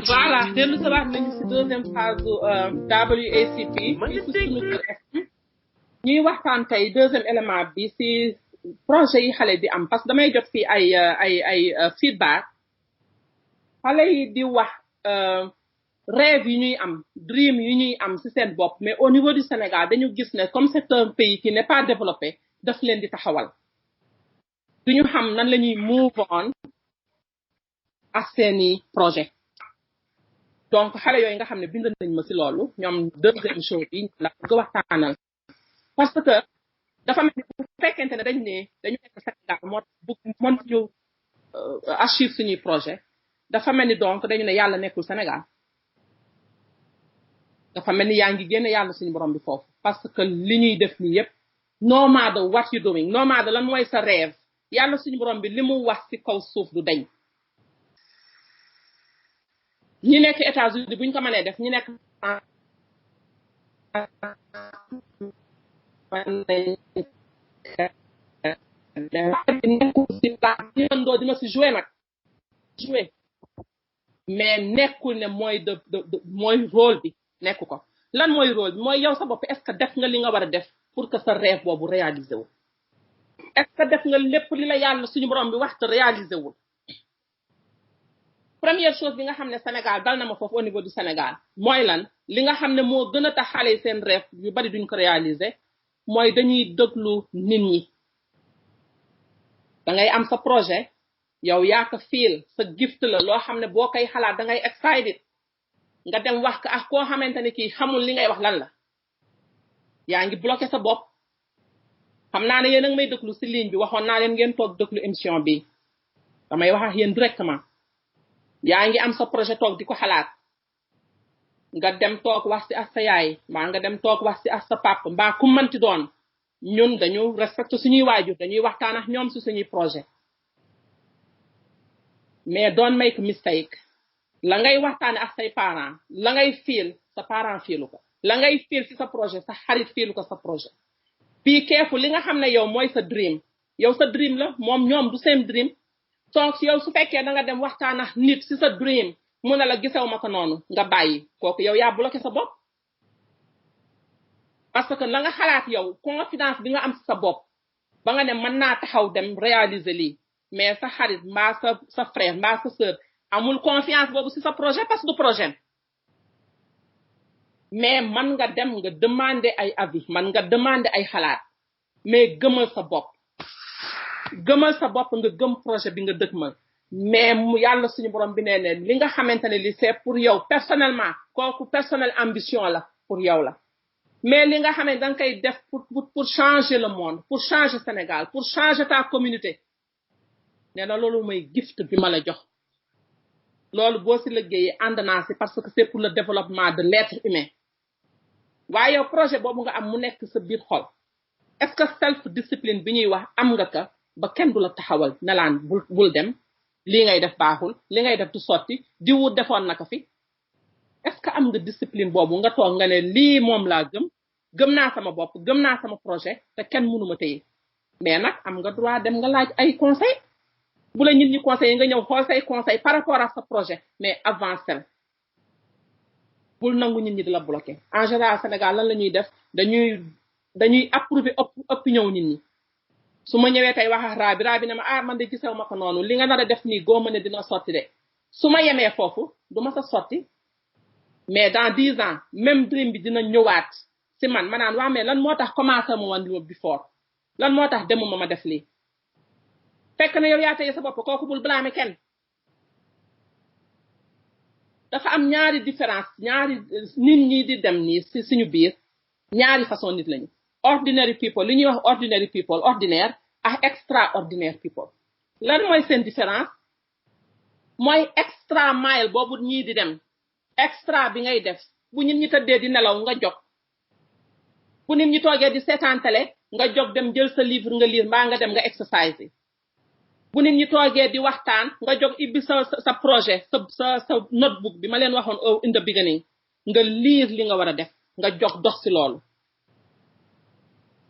voilà dellu sa waat nañu ci deuxième phase WACP fii ci sunu kër FM ñuy waxtaan tey deuxième élément bi ci projet yi xale di am parce que damay jot fii ay feedback xale yi di wax rêve yi ñuy am dream yi ñuy am ci seen bopp mais au niveau du Sénégal dañu gis ne comme c'est un pays qui n'est pas développé daf leen di taxawal duñu xam nan la ñuy move on ak seeni projet donc xale yooyu nga xam ne bind nañ ma ci loolu ñoom deuxième chose bi la bëgg waxtaanal parce que dafa mel ni bu fekkente ne dañu nekk Sénégal moo bëgg mën ñu achieve suñuy projet dafa mel ni donc dañu ne yàlla nekkul Sénégal dafa mel ni yaa ngi génne yàlla suñu borom bi foofu parce que li ñuy def nii yépp no matter what you doing no matter lan mooy sa rêve yàlla suñu borom bi li mu wax ci kaw suuf du dañ ñi nekk États-Unis buñ ko mënee def ñi nekk dina ci jouer nag jouer mais nekkul ne mooy mooy rôle bi nekku ko lan mooy rôle bi mooy yow sa bopp est-ce que def nga li nga war a def pour que sa rêve boobu réaliser wu est-ce que def nga lépp li la yàlla suñu borom bi wax te réaliser wul première chose bi nga xam ne Sénégal dal na ma foofu au niveau du Sénégal mooy lan li nga xam ne moo gën a tax xale yi seen rêve yu bari duñ ko réaliser mooy dañuy déglu nit ñi da ngay am sa projet yow yaa ko fiil sa gift la loo xam ne boo koy xalaat da ngay excited nga dem wax ko ak koo xamante ne kii xamul li ngay wax lan la yaa ngi bloqué sa bopp xam naa ne yéen a ngi may déglu ci ligne bi waxoon naa leen ngeen toog déglu émission bi damay wax ak yéen directement yaa ngi am sa projet toog di ko xalaat nga dem toog wax ci ak sa yaay mbaa nga dem toog wax ci ak sa papa mbaa ku mënti doon ñun dañu respecté suñuy waajur dañuy waxtaan ak ñoom ci suñuy projet mais don't make mistake la ngay waxtaane ak say parents la ngay fiil sa parent fiilu ko la ngay fiil ci sa projet sa xarit fiilu ko sa projet be careful li nga xam ne yow mooy sa dream yow sa dream la moom ñoom du seen dream donc yow su fekkee da nga dem waxtaan ak nit ci sa dream mu ne la gisew ma ko noonu nga bàyyi kooku yow yaa bloqué sa bopp parce que la nga xalaat yow confidence bi nga am ci sa bopp ba nga ne mën naa taxaw dem réaliser lii mais sa xarit mbaa sa frère mbaa sa sœur amul confiance boobu ci sa projet parce que du projet mais man nga dem nga demander ay avis man nga demander ay xalaat mais gëmal sa bopp nga gëm projet bi nga dëgmal mais mu yàlla suñu borom bi nee ne li nga xamante ne li c'est pour yow personnellement kooku personnel ambition la pour yow la mais li nga xam ne da nga koy def pour changer le monde pour changer Sénégal pour changer ta communauté nee na loolu mooy gift bi ma la jox loolu boo ci liggéeyee ànd naa ci parce que c'est pour le développement de l'être humain waaye yow projet boobu nga am mu nekk sa biir xol est-ce que self discipline bi ñuy wax am nga ka ba kenn du la taxawal ne laan bul dem lii ngay def baaxul li ngay def du sotti diwu defoon na ko fi est-ce que am nga discipline boobu nga toog nga ne lii moom laa gëm naa sama bopp gëm naa sama projet te kenn mënuma téye mais nag am nga droit dem nga laaj ay conseil bu la nit ñi conseil nga ñëw xool say conseil par rapport à sa projet mais avancel bul nangu nit ñi di la bloquer en général Sénégal lan la ñuy def dañuy approuver opinion nit ñi su ma ñëwee tey wax ak Rabi ne ma man de gisew ma ko noonu li nga nar a def nii góoma ne dina sotti de su ma yemee foofu du ma sa sotti mais dans 10 ans même dream bi dina ñëwaat ci man ma naan waa mais lan moo tax commencé ma woon li before lan moo tax demuma ma def lii fekk na yow yaa tey sa bopp kooku bul blâmer kenn dafa am ñaari différence ñaari nit ñi di dem nii ci suñu biir ñaari façon nit lañu ordinary people li ñuy wax ordinary people ordinaire ak extraordinaire people lan mooy seen différence mooy extra mile boobu ñii di dem extra bi ngay def bu nit ñi tëddee di nelaw nga jóg bu nit ñi toogee di seetaan télé nga jóg dem jël sa livre nga lire mbaa nga dem nga exercice yi bu nit ñi toogee di waxtaan nga jóg ibbi sa projet sa notebook bi ma leen waxoon in the beginning nga lire li nga war a def nga jóg dox ci loolu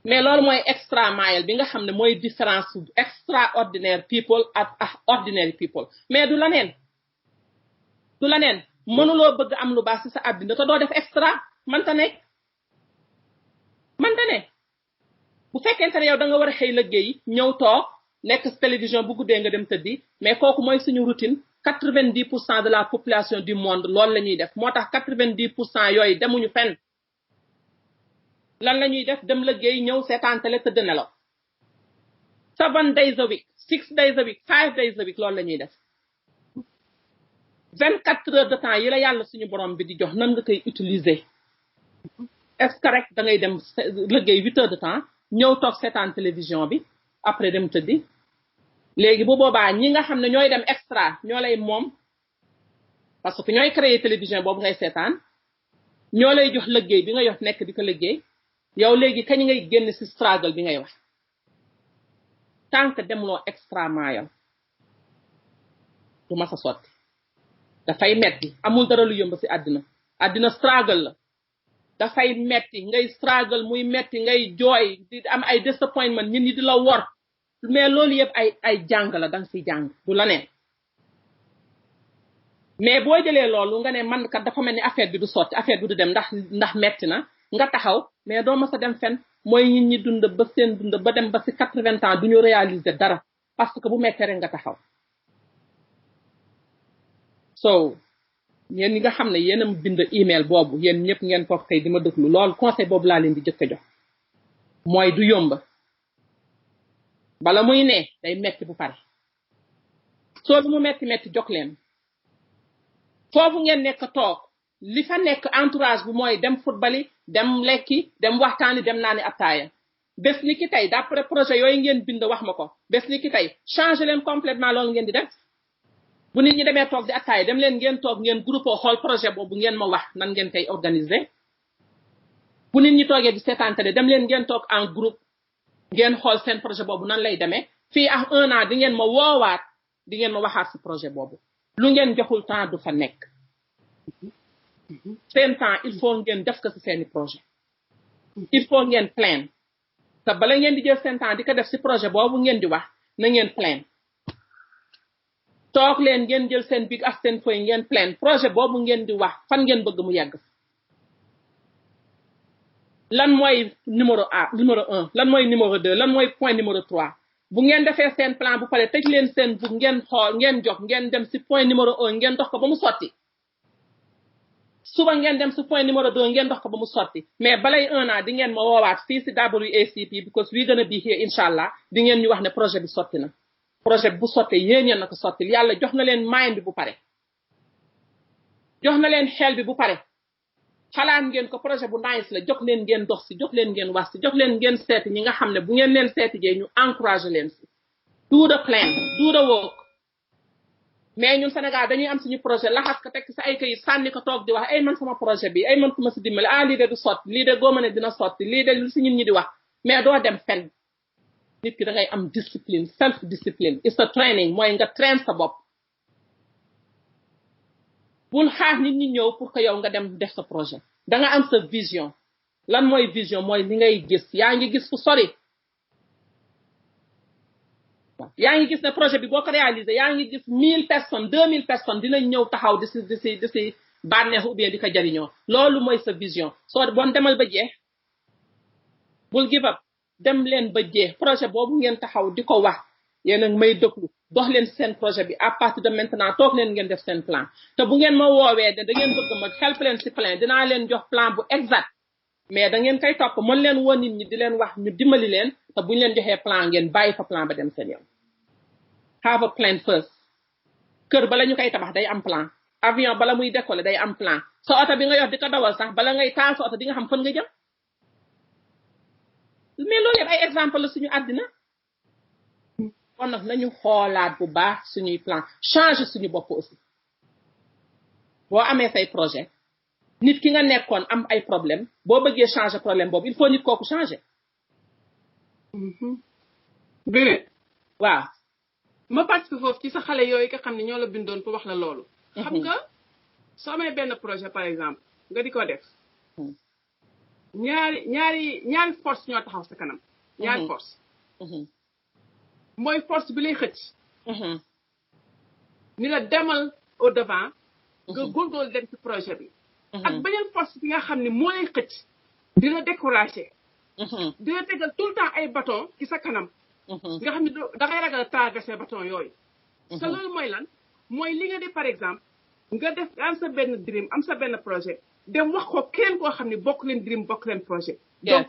mais loolu mooy extra mile bi nga xam ne mooy différence extraordinaire people ak ordinary people mais du la neen mënuloo bëgg am lu baax ci sa àddina te doo def extra mënta ne bu fekkente ne yow da nga war a xëy liggéey ñëw toog nekk si télévision bu guddee nga dem tëddi mais kooku mooy suñu routine 90% de la population du monde loolu la ñuy def moo tax 90% yooyu demuñu fenn lan la ñuy def dem liggéey ñëw seetaan télé tëdd nelaw 7 days a week 6 days a week 5 days a week loolu la ñuy def 24 heures de temps yi la yàlla suñu borom bi di jox nan nga koy utiliser est-ce que rek da ngay dem liggéey 8 heures de temps ñëw toog seetaan télévision bi après dem tëddi léegi bu boobaa ñi nga xam ne ñooy dem extra ñoo lay moom parce que ñooy créer télévision boobu ngay seetaan ñoo lay jox liggéey bi nga yor nekk di ko liggéey yow léegi kañ ngay génn ci struggle bi ngay wax tant que demloo extra maayam du ma sa sotti dafay metti amul dara lu yomb ci àddina struggle la dafay metti ngay struggle muy metti ngay jooy di am ay disappointment ñi di la wor mais loolu yëpp ay jàng la danga ciy jàng du la neen mais boo jëlee loolu nga ne man kat dafa mel ni affaire bi du sotti affaire bi du dem ndax metti na nga taxaw mais doo ma sa dem fen mooy nit ñi dund ba seen dund ba dem ba ci 80 ans du ñu réaliser dara parce que bu mettee rek nga taxaw so yéen ñi nga xam ne yéen a bind email boobu yéen ñëpp ngeen toog tey di ma déglu loolu conseil boobu laa leen di jëkk a jox mooy du yomba bala muy ne day metti bu pare soo lu mu metti jox leen foofu ngeen nekk toog li fa nekk entourage bu mooy dem football dem lekki dem waxtaani dem naani attaaya bés ni ki tey d'après projet yooyu ngeen bind wax ma ko bés ni ki tey changer leen complètement loolu ngeen di def bu nit ñi demee toog di attaaya dem leen ngeen toog ngeen groupe xool projet boobu ngeen ma wax nan ngeen koy organiser bu nit ñi toogee di seetaantale dem leen ngeen toog en groupe ngeen xool seen projet boobu nan lay demee fii ak 1 an di ngeen ma woowaat di ngeen ma waxaat ci projet boobu lu ngeen joxul temps du fa nekk seen temps il faut ngeen def ko ci seeni projet il faut ngeen plan te bala ngeen di jël seen temps di ko def ci projet boobu ngeen di wax na ngeen plan toog leen ngeen jël seen big ak seen feuille ngeen plan projet boobu ngeen di wax fan ngeen bëgg mu yegg lan mooy numéro 1 lan mooy numéro 2 lan mooy point numéro 3 bu ngeen defee seen plan bu pare tëj leen seen book ngeen xool ngeen jox ngeen dem ci point numéro 1 ngeen dox ko ba mu sotti suba ngeen dem ci point numéro 2 ngeen dox ko ba mu sotti mais balay 1 an di ngeen ma woowaat fii ci WACP because we gonna be here inshallah di ngeen ñu wax ne projet bi sotti na projet bu sottee yéen na ko sottil yàlla jox na leen mind bi bu pare jox na leen xel bi bu pare xalaat ngeen ko projet bu nice la jox leen ngeen dox ci jox leen ngeen wax ci jox leen ngeen seeti ñi nga xam ne bu ngeen leen seeti jee ñu encourager leen ci do the plan do the work mais ñun Sénégal dañuy am suñu projet laxas ko teg sa ay kayit sànni ko toog di wax ay man sama projet bi ay man ku ma ci dimbali lii de du sotti lii de góoma ne dina sotti lii de lu ci ñun ñi di wax mais doo dem fenn nit ki da ngay am discipline self discipline it's a training mooy nga train sa bopp bul xaar nit ñi ñëw pour que yow nga dem def sa projet da nga am sa vision lan mooy vision mooy li ngay gis yaa ngi gis fu sori yaa ngi gis ne projet bi boo ko réaliser yaa ngi gis 1000 personnes 2000 personnes dinañ ñëw taxaw di si bànneexu ou bien di ko jariñoo loolu mooy sa vision soo bon demal ba jeex bul give up dem leen ba jeex projet boobu ngeen taxaw di ko wax yéen a may déglu dox leen seen projet bi à partir de maintenant toog leen ngeen def seen plan te bu ngeen ma woowee da ngeen bëgg ma help leen ci plan dinaa leen jox plan bu exact mais da ngeen koy topp mën leen woon nit ñi di leen wax ñu dimbali leen te buñ leen joxee plan ngeen bàyyi fa plan ba dem seen yow have a plan first kër bala ñu koy tabax day am plan avion bala muy décoller day am plan sa oto bi nga yor di ko dawal sax bala ngay taal sa oto di nga xam fan nga jëm mais loolu yëpp ay exemple la suñu àddina kon nag nañu xoolaat bu baax suñuy plan changer suñu bopp aussi boo amee say projet nit ki nga nekkoon am ay problème boo bëggee changer problème boobu il faut nit kooku changer Béré waaw ma participe foofu ci sa xale yooyu nga xam ne ñoo la bindoon pour wax la loolu xam nga soo amee benn projet par exemple nga di ko def ñaari force ñoo taxaw sa kanam ñaari force mooy force bi lay xëcc ni la demal au devant nga góorgóorlu dem ci projet bi ak beneen force bi nga xam ne moo lay xëcc di la décourager di la tegal tout le temps ay bâton ci sa kanam nga xam ne da ngay ragal a traversé bâton yooyu te loolu mooy lan mooy li nga def par exemple nga def am sa benn dream am sa benn projet dem wax ko kenn koo xam ne bokk leen dream bokk leen projet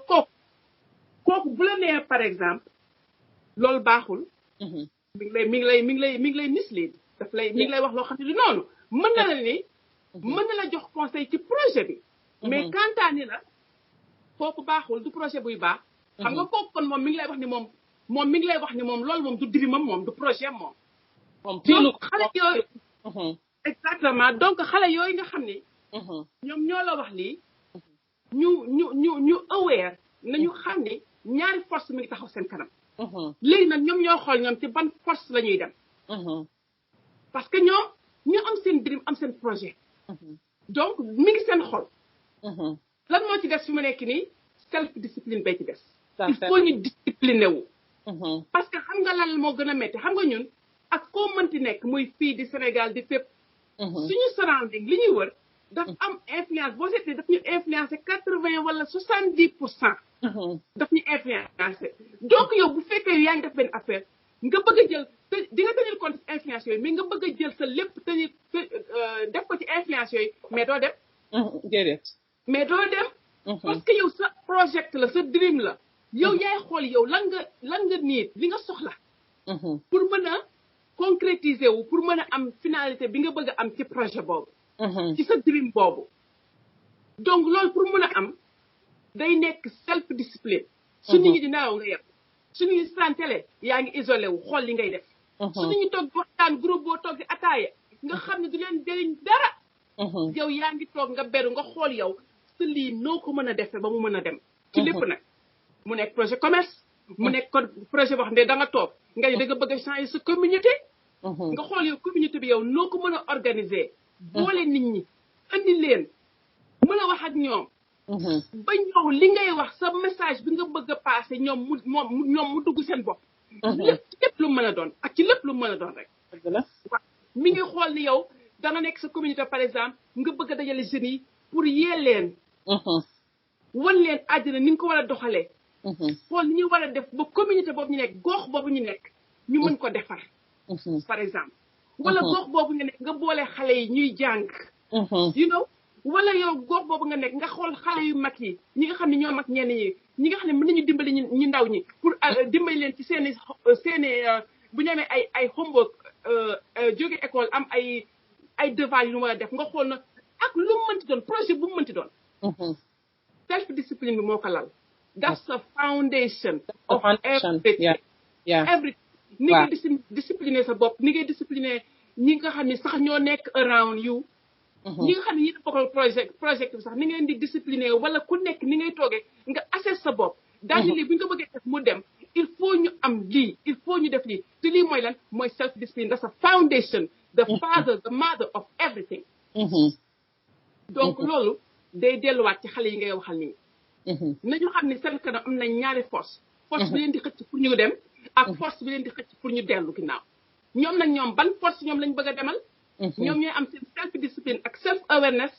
donc kooku bu la nee par exemple loolu baaxul mi ngi lay mislead daf lay mi ngi lay wax loo xam ne du noonu mën na la ni mën na la jox conseil ci projet bi mais kantaani la kooku baaxul du projet buy baax xam nga kooku kon moom mi ngi lay wax ni moom mi ngi lay wax ni moom loolu moom du dreamam moom du projet moom donc xale yooyu exactement donc xale yooyu nga xam ni ñoom ñoo la wax lii ñu aware nañu xam ni ñaari force mi ngi taxaw seen kanam léegi nag ñoom ñoo xool ñoom ci ban force la ñuy dem parce que ñoom ñu am seen dream am seen projet donc mi ngi seen xol lan moo ci des fi mu nekk nii self discipline bay ci des il faut ñu discipliné wu parce que xam nga lan moo gën a métti xam nga ñun ak koo mënti nekk muy fii di Sénégal di fépp suñu surrounding li ñuy wër daf am influence boo seetee daf ñu influencé 80 wala 70% daf ñu influencé donc yow bu fekkee yaa ngi def benn affaire nga bëgg a jël di nga tenir compte influence yooyu mais nga bëgg a jël sa lépp tenir def ko ci influence yooyu mais doo dem déedéet mais doo dem parce que yow sa projet la sa dream la yow yaay xool yow lan nga niit li nga soxla pour mën a concrétiser wu pour mën a am finalité bi nga bëgg a am ci projet boobu ci sa dream boobu donc loolu pour mën a am day nekk self discipline su nit ñi di nelaw nga yem su nit ñi seetaan télé yaa ngi isolé wu xool li ngay def su nit ñi toog waxtaan groupe boo toog di ataaya nga xam ne du leen jëriñ dara yow yaa ngi toog nga beru nga xool yow sa lii noo ko mën a defee ba mu mën a dem ci lépp nag mu nekk projet commerce mu nekk projet boo xam ne da nga toog nga da nga bëgg a changer sa communauté nga xool yow communauté bi yow noo ko mën a organiser boole nit ñi andi leen mën a wax ak ñoom ba ñëw li ngay wax sa message bi nga bëgg a passé ñoom mu dugg seen bopp lépp lu mën a doon ak ci lépp lu mën a doon rek waaw mi ngi xool ni yow da nga nekk sa communauté par exemple nga bëgg a dajale jeunes yi pour yee leen wan leen àddina ni nga ko war a doxalee xool ni ñu war a def ba communauté boobu ñu nekk gox boobu ñu nekk ñu mën ko defar par exemple wala gox boobu nga nekk nga boole xale yi ñuy jàng you know wala yow gox boobu nga nekk nga xool xale yu mag yi ñi nga xam ne ñoo mag ñenn ñi nga xam ne mën nañu dimbali ñu ndaw ñi pour dimbali leen ci seeni bu ñu amee ay homework jóge école am ay devoir yu ñu war a def nga xool na ak lu mu mënti doon projet bu mu mënti doon self discipline bi moo ko lal that's the foundation of everything everything ni ngay discipliner sa bopp ni ngay discipliner ñi nga xam ne sax ñoo nekk around you ñi nga xam ne ñi bokkal projet bi sax ni ngeen di discipliner wala ku nekk ni ngay toogee nga assess sa bopp daal di lii bu ñu ko bëggee def mu dem il faut ñu am lii il faut ñu def lii te lii mooy lan mooy self discipline that's a foundation the father the mother of everything donc loolu day delluwaat ci xale yi ngay waxal nii nañu xam ne seen kanam am nañ ñaari force bi leen di xëcc pour ñu dem ak force bi leen di xëcc pour ñu dellu ginnaaw ñoom nag ñoom ban force ñoom lañ bëgg a demal ñoom ñooy am seen self discipline ak self awareness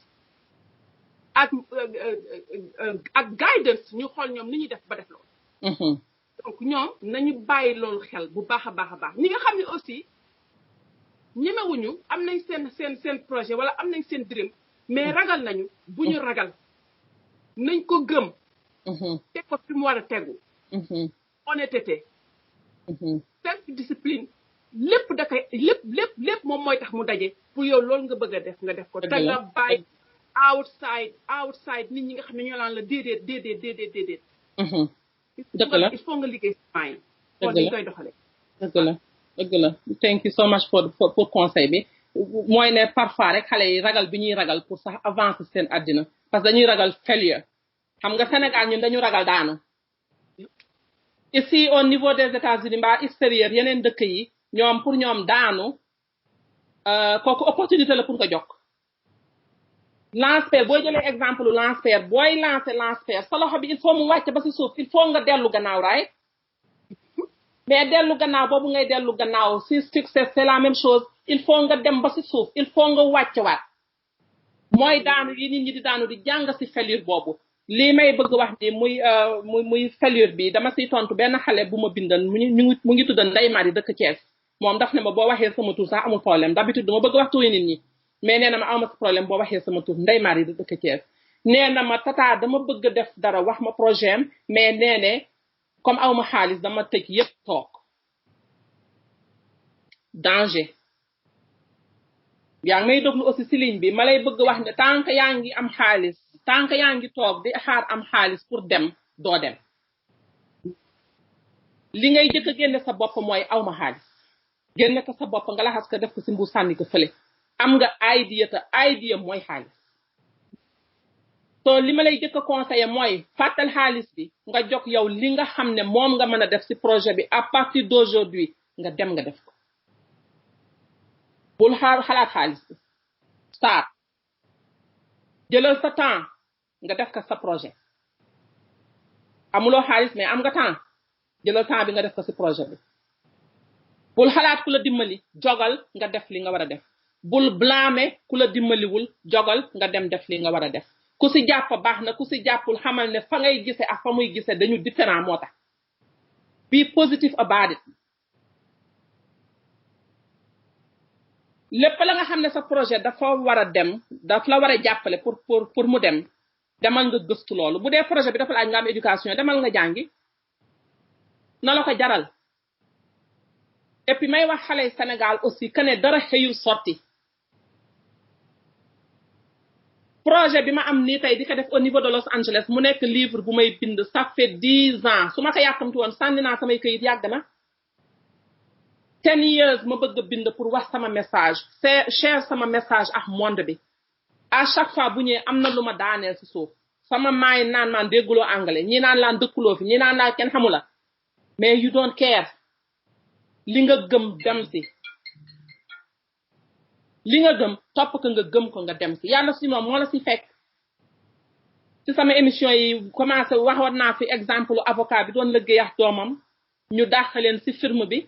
ak guidance ñu xool ñoom ni ñuy def ba def loolu donc ñoom nañu bàyyi loolu xel bu baax a baax a baax ñi nga xam ne aussi ñemewuñu am nañ seen projet wala am nañ seen dream mais ragal nañu bu ñu ragal nañ ko gëm teg ko fi mu war a tegu honnêteté self discipline lépp da koy lépp moom mooy tax mu daje pour yow loolu nga bëgg a def nga def ko te nga bàyyi outside nit ñi nga xam ne ñoo laan la déedéet dëgg la il faut nga liggéey sa maay kon ni koy doxale dëgg la thank you so much pour conseil bi mooy ne parfois rek xale yi ragal bi ñuy ragal pour sax avancer seen àddina parce que dañuy ragal failure xam nga Sénégal ñun dañu ragal daanu ici au niveau des États-Unis mbaa extérieur yeneen dëkk yi ñoom pour ñoom daanu kooku opportunité la pour nga jokk lance-pierre booy jëlee exemple lance-pierre booy lancer lance-pierre sa loxo bi il faut mu wàcc ba si suuf il faut nga dellu gannaaw right mais dellu gannaaw boobu ngay dellu gannaaw si succès c'est la même chose il faut nga dem ba si suuf il faut nga wàcc waat mooy daanu yi nit ñi di daanu di jàng si failure boobu lii may bëgg wax ni muy failure bi dama siy tontu benn xale bu ma bindan mu ngi tuddan Ndeye Marie dëkk Thiès moom daf ne ma boo waxee sama tur sax amul problème d'habitude dama bëgg wax tuuri nit ñi mais nee na ma awma problème boo waxee sama tur Ndeye Marie dëkk Thiès nee na ma tata dama bëgg def dara wax ma projet am mais nee ne comme awma xaalis dama tëj yépp toog danger yaa ngi may déglu aussi si ligne bi ma lay bëgg wax ne tant que yaa ngi am xaalis tant que yaa ngi toog di xaar am xaalis pour dem doo dem li ngay jëkk a génne sa bopp mooy awma xaalis génne ko sa bopp nga laxas ko def ko si mbuur sànni ko fële am nga idea mooy xaalis so li ma lay jëkk a conseillé mooy fàttal xaalis bi nga jox yow li nga xam ne moom nga mën a def si projet bi à partir d'aujourd'hui nga dem nga def ko bul xalaat xaalis bi start jëlal sa temps nga def ko sa projet amuloo xaalis mais am nga temps jëlal temps bi nga def ko si projet bi bul xalaat ku la dimbali jogal nga def li nga war a def bul blâmer ku la dimbaliwul jogal nga dem def li nga war a def ku si jàpp baax na ku si jàppul xamal ne fa ngay gise ak fa muy gise dañu différent moo tax be positive about it lépp la nga xam ne sa projet dafa war a dem daf la war a jàppale pour mu dem demal nga gëstu loolu bu dee projet bi dafa laaj nga am éducation demal nga jàngi na la ko jaral et puis may wax xale Sénégal aussi que ne dara xëyul sorti projet bi ma am nii tey di ko def au niveau de Los Angeles mu nekk livre bu may bind ça fait 10 ans su ma ko yàkkamti woon sànni naa samay këyit yàgg na 10 years ma bëgg a bind pour wax sama message share sama message ak monde bi à chaque fois bu ñëwee am na lu ma daaneel si suuf sama maay naan maan dégguloo anglais ñi naan laan dëkkuloo fi ñi naan laan kenn xamu la mais you don't care li nga gëm dem si li nga gëm topp ko nga gëm ko nga dem si yàlla si moom moo la si fekk si sama émission yi commencé waxoon naa fi exemple avocat bi doon liggéey ak doomam ñu dàq leen si firme bi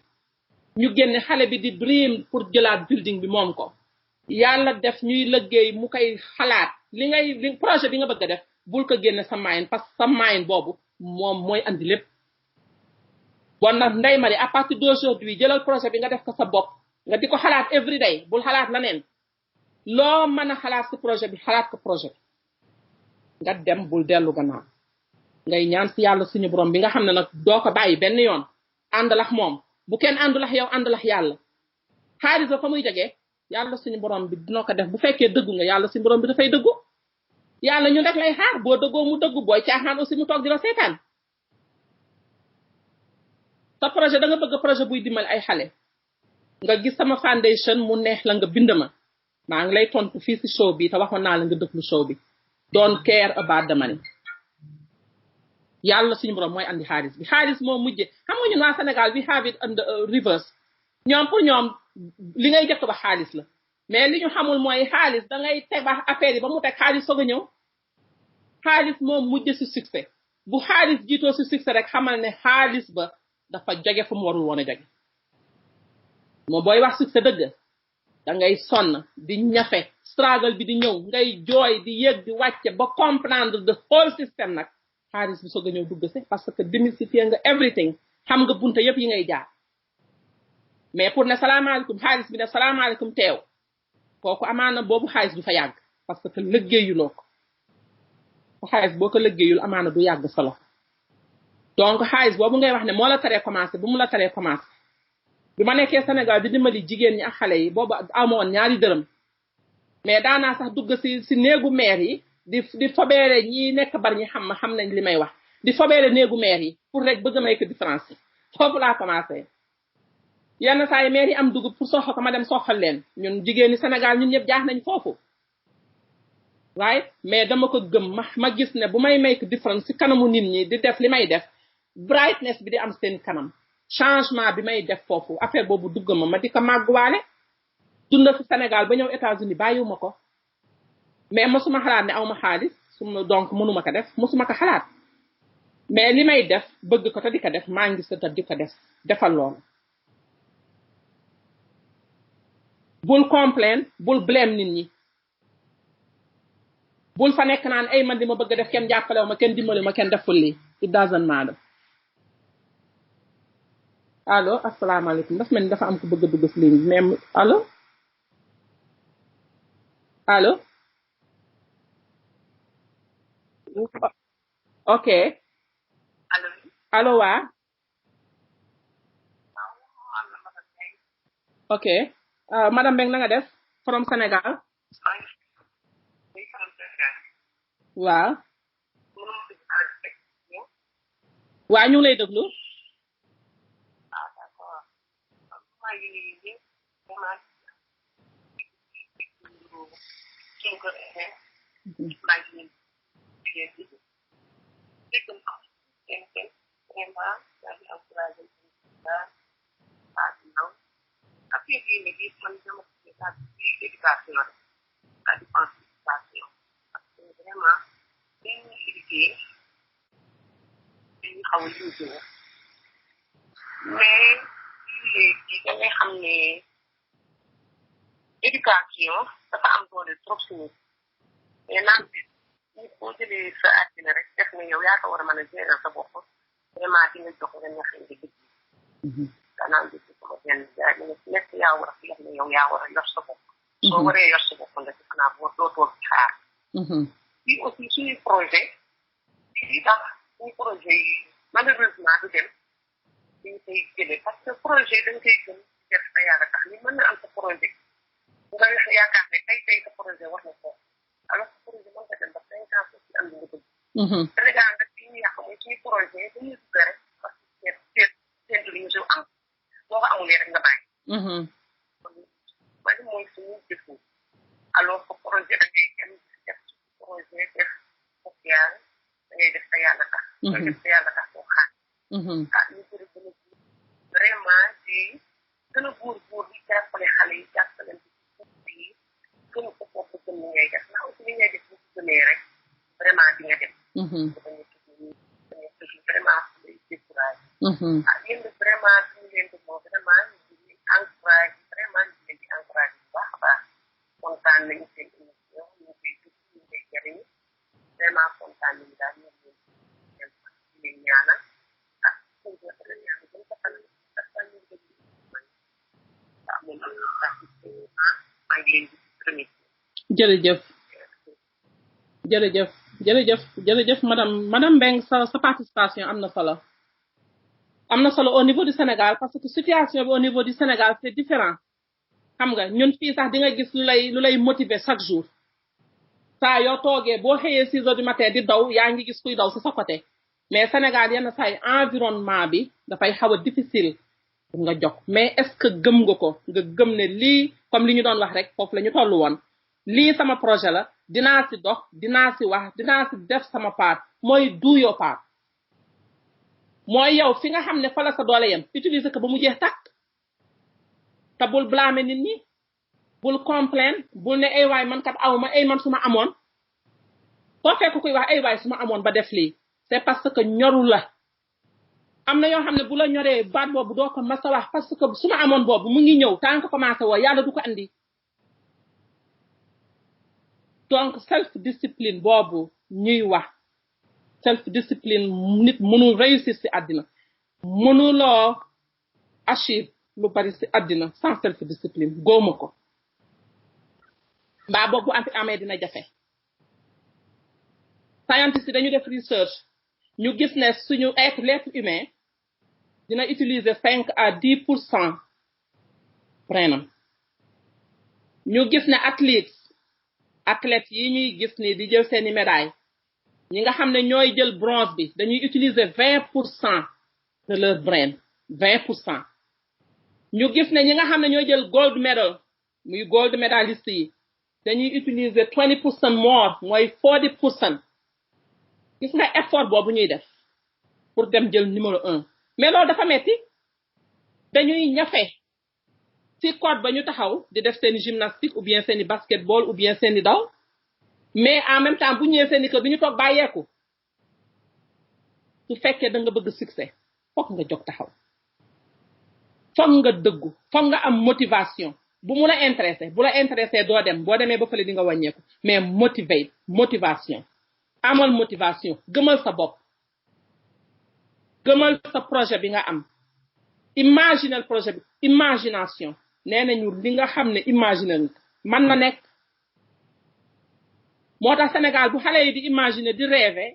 ñu génne xale bi di dream pour jëlaat building bi moom ko yàlla def ñuy liggéey mu koy xalaat li projet bi nga bëgg a def bul ko génne sa mind parce que sa mind boobu moom mooy andi lépp bon nag Ndeye Marie à partir d'aujourd'hui jëlal projet bi nga def ko sa bopp nga di ko xalaat every day bul xalaat leneen loo mën a xalaat si projet bi xalaat ko projet bi nga dem bul dellu gannaaw ngay ñaan si yàlla suñu borom bi nga xam ne nag doo ko bàyyi benn yoon àndalax moom bu kenn àndulax yow àndalax yàlla xaalis ba fa muy jógee yàlla suñu borom bi dina ko def bu fekkee dëggu nga yàlla suñu borom bi dafay dëggu yàlla ñun rek lay xaar boo dëggoo mu dëggu booy caaxaan aussi mu toog di la seetaan sa projet da nga bëgg projet buy dimbali ay xale nga gis sama foundation mu neex la nga bind ma maa ngi lay tontu fii si show bi te waxoon naa la nga dëglu show bi don't care about the money yàlla suñu borom mooy andi xaalis bi xaalis moo mujje xam nga ñun waa Sénégal we have it under reverse ñoom pour ñoom li ngay jëkk ba xaalis la mais li ñu xamul mooy xaalis da ngay teg ba affaire yi ba mu teg xaalis soog a ñëw xaalis moo mujj si succès bu xaalis jiitoo si succès rek xamal ne xaalis ba dafa jóge fu mu warul woon a jóge moo booy wax succès dëgg da ngay sonn di ñafe struggle bi di ñëw ngay jooy di yëg di wàcce ba comprendre the whole système nag xaalis bi soog a ñëw dugg si parce que démystifier nga everything xam nga bunte yëpp yi ngay jaar mais pour ne salaamaaleykum xaalis bi ne salaamaaleykum teew kooku amaana boobu xaalis du fa yàgg parce que liggéeyuloo ko xaalis boo ko liggéeyul amaana du yàgg solo donc xaalis boobu ngay wax ne moo la taree commencé bu mu la taree commencé bi ma nekkee Sénégal di dimbali jigéen ñi ak xale yi boobu amoon ñaari dërëm mais daanaa sax dugg si néegu maire yi di fobeere ñi nekk bari ñi xam nañ li may wax di fobeere néegu maire yi pour rek bëgg may ko différence yi foofu laa commencé yenn saa yi maire yi am dugub pour soxla ko ma dem soxal leen ñun jigéen ñi Sénégal ñun ñëpp jaax nañ foofu waaye mais dama ko gëm ma gis ne bu may make différence si kanamu nit ñi di def li may def brightness bi di am seen kanam changement bi may def foofu affaire boobu dugg ma di ko màgguwaale dund fi Sénégal ba ñëw États-Unis bàyyiwuma ko mais mosuma xalaat ne aw ma xaalis donc mënuma ko def mosuma ko xalaat mais li may def bëgg ko te di ko def maa ngi sa di ko def defal loolu bul complain bul blame nit ñi bul fa nekk naan ay man di ma bëgg def kenn jàppalew ma kenn dimbale ma kenn deful lii it doesn't matter. allo asalaamaaleykum dafa mel ni dafa am ku bëgg a dugg si ligne bi même allo allo ok allo waa ok madame Mbeng na nga def from Sénégal waaw waa ñu ngi lay déglu éducation dafa am doole trop si ñun mais naan bi nit boo jëlee sa àddina rek def na yow yaa ko war a mën a gérer sa bopp vraiment di nga jox nga ñax nga dëgg danaan bi ci sama benn jaay ne nekk yaa war a fi ne yow yaa war a yor sa bopp soo waree yor sa bopp nga ci xanaa boo doo toog ci xaar fii aussi suñuy projet yi tax suñu projet yi malheureusement du dem dañu koy jëlee parce que projet dañ koy gën def sa yàlla tax ni mën na am sa projet nga yaakaar ne tey sa projet war na ko alors que projet mën nga dem ba 5 ans ci am nga bëgg Sénégal nag fi ñu yàq mooy suñu projet dañuy dugg rek parce que seen li ñu si am boo ko amulee rek nga bàyyi man mooy suñu jëfu alors que projet da ngay dem def projet def social da ngay def sa yàlla tax nga def sa yàlla tax boo xaar ñu bëri gën a vraiment di gën a góor di jàppale xale yi jàppale gën ko bopp gën li ngay def ndax aussi li ngay def bu gënee rek vraiment di nga dem dañu toujours vraiment lay découragé yéen vraiment suñu leen di moo vraiment ñu ngi encouragé vraiment ñu leen di encouragé bu baax a baax kontaan nañu seen émission ñu koy dugg ñu koy jariñu vraiment kontaan nañu daal ñu leen ñaanal ak suñu jotale ñaan gën ko xanal parce que ñu ngi amoon maa ngi leen di jërëjëf madame Mbeng sa participation am na solo au niveau du Sénégal parce que situation bi au niveau du Sénégal c'est différent xam nga ñun fii sax di nga gis lu lay motiver chaque jour saa yoo toogee boo xëyee 6 heures du matin di daw yaa ngi gis kuy daw si sa côté mais Sénégal yenn saa yi environnement bi dafay xaw a difficile nga jox mais est-ce que gëm nga ko nga gëm ne lii comme li ñu doon wax rek foofu la ñu toll woon lii sama projet la dinaa si dox dinaa si wax dinaa si def sama part mooy do your part mooy yow fi nga xam ne fa la sa doole yem utiliser ko ba mu jeex tàkk te bul blâmer nit ñi bul complain bul ne ay waay man kat aw ma ay man su ma amoon soo fekk kuy wax ay waay su ma amoon ba def lii c'est parce que ñoru la am na yoo xam ne bu la ñoree baat boobu doo ko mas a wax parce que su ma amoon boobu mu ngi ñëw tant que commencé woo yàlla du ko andi donc self discipline boobu ñuy wax self discipline nit mënul réussir ci àddina mënuloo achieve lu bari ci àddina sans self discipline góoma ko mbaa boobu amee dina jafe scientists yi dañu def research ñu gis ne suñu l'être humain dina utiliser 5 à 10% brainam ñu gis ne athlètes yi ñuy gis ni di jël seeni médaille ñi nga xam ne ñooy jël bronze bi dañuy utiliser 20% de leur brain 20% ñu gis ne ñi nga xam ne ñooy jël gold medal muy gold medaliste yi dañuy utiliser 20% more mooy 40%. gis nga effort boobu ñuy def pour dem jël numéro 1 mais loolu dafa metti dañuy ñafe ci code ba ñu taxaw di def seeni gymnastique ou bien seeni basketball ou bien seeni daw mais en même temps bu ñëwee seeni kër du ñu toog bàyyeeku su fekkee da nga bëgg succès foog nga jóg taxaw foog nga dëggu foog nga am motivation bu mu la intéressé bu la intéressé doo dem boo demee ba fële di nga wàññeeku mais motivation amal motivation gëmal sa bopp gëmal sa projet bi nga am imaginal projet bi imagination nee nañu li nga xam ne imaginer man na nekk moo tax Sénégal bu xale yi di imaginer di rêver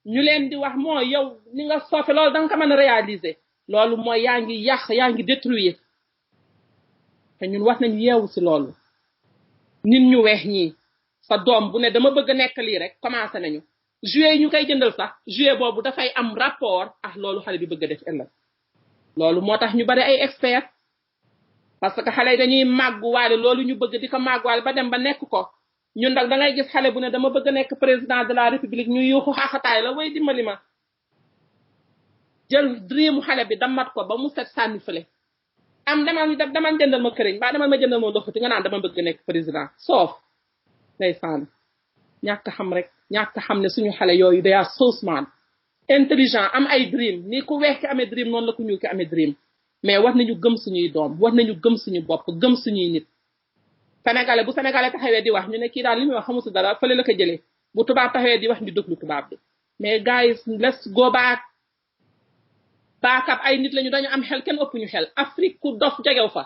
ñu leen di wax mooy yow ni nga soofe loolu da nga ko mën a réaliser loolu mooy yaa ngi yàq yaa ngi détruire te ñun wax nañu yeewu si loolu nit ñu weex ñii sa doom bu ne dama bëgg a nekk lii rek commencé nañu jouet yi ñu koy jëndal sax jouet boobu dafay am rapport ak loolu xale bi bëgg a def ëllëg loolu moo tax ñu bari ay expert parce que xale yi dañuy màgguwaale loolu ñu bëgg di ko màgguwaale ba dem ba nekk ko ñun nag da ngay gis xale bu ne dama bëgg a nekk président de la république ñu yuuxu xaaxataay la way dimbali ma jël dream xale bi damat ko ba mu set sànni fële am demal jëndal ma këriñ ba demal ma jëndal ma ndoxati nga naan dama bëgg nekk président soof ndeysaan ñàkk xam rek ñàkk xam ne suñu xale yooyu they are so smart intelligent am ay dream ni ku weex ki amee dream noonu la ku ñuul ki amee dream mais war nañu gëm suñuy doom war nañu gëm suñu bopp gëm suñuy nit sénégalais bu sénégalais taxawee di wax ñu ne kii daal li muy wax xamu si dara fële la ko jëlee bu tubaab taxawee di wax ñu déglu tubaab bi mais guys let's go back ay nit lañu dañu am xel kenn ëpp ñu xel Afrique ku dof jegew fa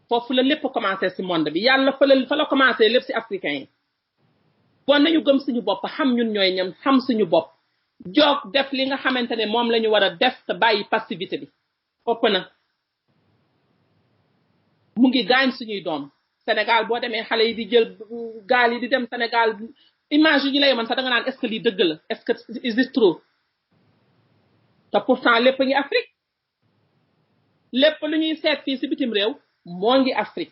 foofu la lépp commencé si monde bi yàlla fa la commencé lépp si africain yi bon nañu gëm suñu bopp xam ñun ñooy ñam xam suñu bopp joog def li nga xamante ne moom la ñu war a def te bàyyi passivité bi ëpp na mu ngi gaañ suñuy doom Sénégal boo demee xale yi di jël gaal yi di dem Sénégal image yi ñu lay man sax da nga naan est-ce que lii dëgg la est-ce que is it true te pourtant lépp ngi Afrique lépp lu ñuy seet fii si bitim réew moo ngi Afrique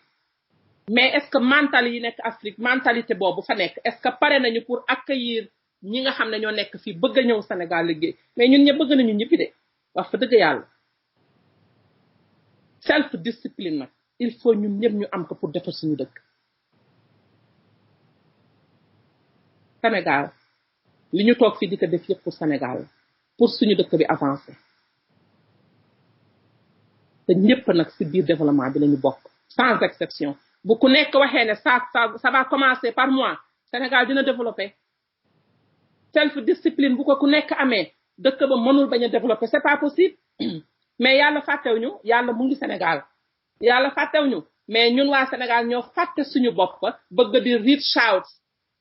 mais est-ce que mentalité yi nekk Afrique mentalité boobu fa nekk est-ce que pare nañu pour accueillir ñi nga xam ne ñoo nekk fii bëgg a ñëw Sénégal liggéey mais ñun ñëpp bëgg nañu ñëppi de wax fa dëgg yàlla self discipline nag il faut ñun ñëpp ñu am ko pour defar suñu dëkk Sénégal li ñu toog fii di ko def yëpp pour Sénégal pour suñu dëkk bi avancer te ñëpp nag si biir développement bi lañu bokk sans exception bu ku nekk waxee ne ça va commencer par moi Sénégal dina développer self discipline bu ko ku nekk amee dëkk ba mënul bañ a développer c'est pas possible mais yàlla fàttewuñu yàlla mu ngi Sénégal yàlla fàttewuñu mais ñun waa Sénégal ñoo fàtte suñu bopp bëgg di reach out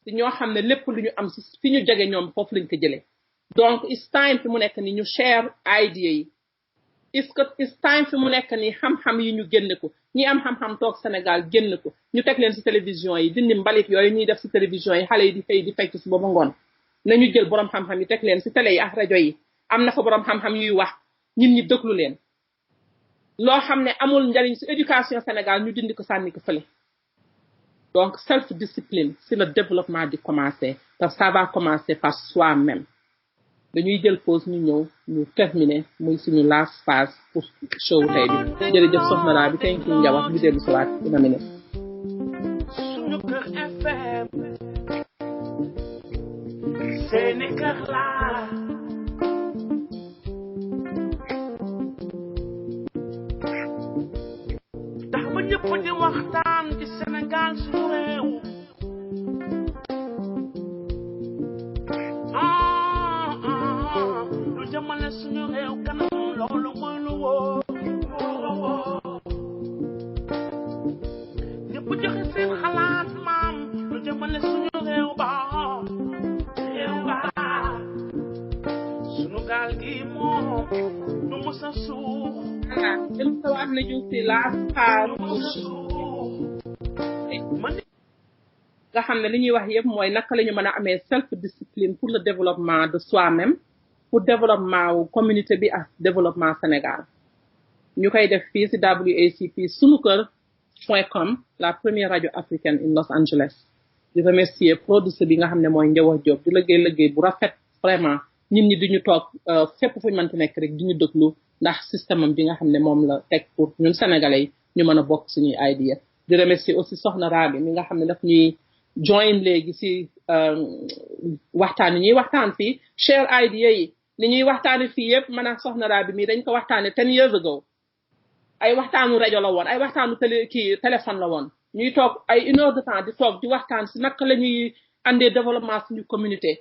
si ñoo xam ne lépp lu ñu am si fi ñu jege ñoom foofu lañ ko jëlee donc it's time fi mu nekk ni ñu share idea yi it's time fi mu nekk ni xam-xam yi ñu génn ko ñi am xam-xam toog Sénégal génn ko ñu teg leen si télévision yi dindi mbalit yooyu ñuy def si télévision yi xale yi di xëy di fecc si booba ngoon nañu jël borom xam-xam yi teg leen si télé yi ak rajo yi am na fa borom xam-xam yuy wax ñun ñi déglu leen loo xam ne amul njariñ si éducation Sénégal ñu dindi ko sànni ko fële donc self discipline c'est le développement di commencer te ça va commencer par soi-même dañuy jël pause ñu ñëw ñu terminer muy suñu last phase pour show tey bi jërëjëf soxna Rabi thank you Njaw ñu dellu si waat dina minute suñu kër FM seeni kër laa ndax ba ñëpp di waxtaan ci Sénégal suñu réew lu jëmale suñu réew kanam loolu mooy lu wóor ñëpp joxe seen xalaat maam lu jëmale suñu réew ba suñu gaal gi moom du mës a suux am na ñu si last phase nga xam ne li ñuy wax yëpp mooy naka la ñu mën a amee self discipline pour le développement de soi-même pour développement wu communauté bi ak développement Sénégal ñu koy def fii si WACP sunukër.com la première radio africaine in Los Angeles di remercier producteur bi nga xam ne mooy Njawa Diop di liggéey bu rafet vraiment nit ñi duñu toog fépp fu ñu mënti nekk rek di ñu déglu ndax système am bi nga xam ne moom la teg pour ñun sénégalais yi ñu mën a bokk suñuy idea di remercier aussi soxna Rabi mi nga xam ne daf ñuy join léegi si waxtaan yi ñuy waxtaan fii share idea yi li ñuy waxtaane fii yëpp man ak soxna Rabi mii dañ ko waxtaane 10 years ago ay waxtaanu rajo la woon ay waxtaanu téléphone la woon ñuy toog ay 1 heure de temps di toog di waxtaan si naka la ñuy andee développement suñu communauté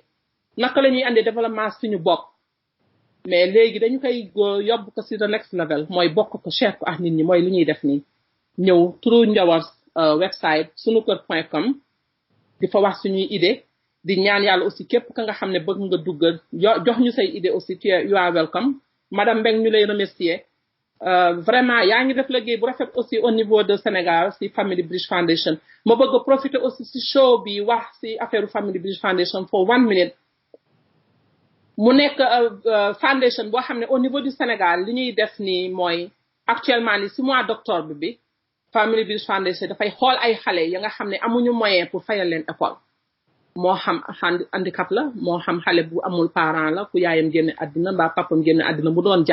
naka la ñuy andee développement suñu bopp mais léegi dañu koy yóbbu ko si the next level mooy bokk ko share ko ak nit ñi mooy li ñuy def nii ñëw through Njawar website sunukër.com di fa wax suñuy idée di ñaan yàlla aussi képp ka nga xam ne bëgg nga duggal jox ñu say idée aussi you are welcome madame Mbeng ñu lay remercier vraiment yaa ngi def liggéey bu rafet aussi au niveau de Sénégal si Family Bridge Foundation ma bëgg a profiter aussi si show bi wax si affaire Family Bridge Foundation for 1 minute mu nekk foundation boo xam ne au niveau du Sénégal li ñuy def nii mooy actuellement ni si mois d'octobre bi Family Bridge Foundation dafay xool ay xale ya nga xam ne amuñu moyen pour fayal leen école moo xam handicap la moo xam xale bu amul parent la ku yaayam génne àddina mbaa papam génne àddina mu doon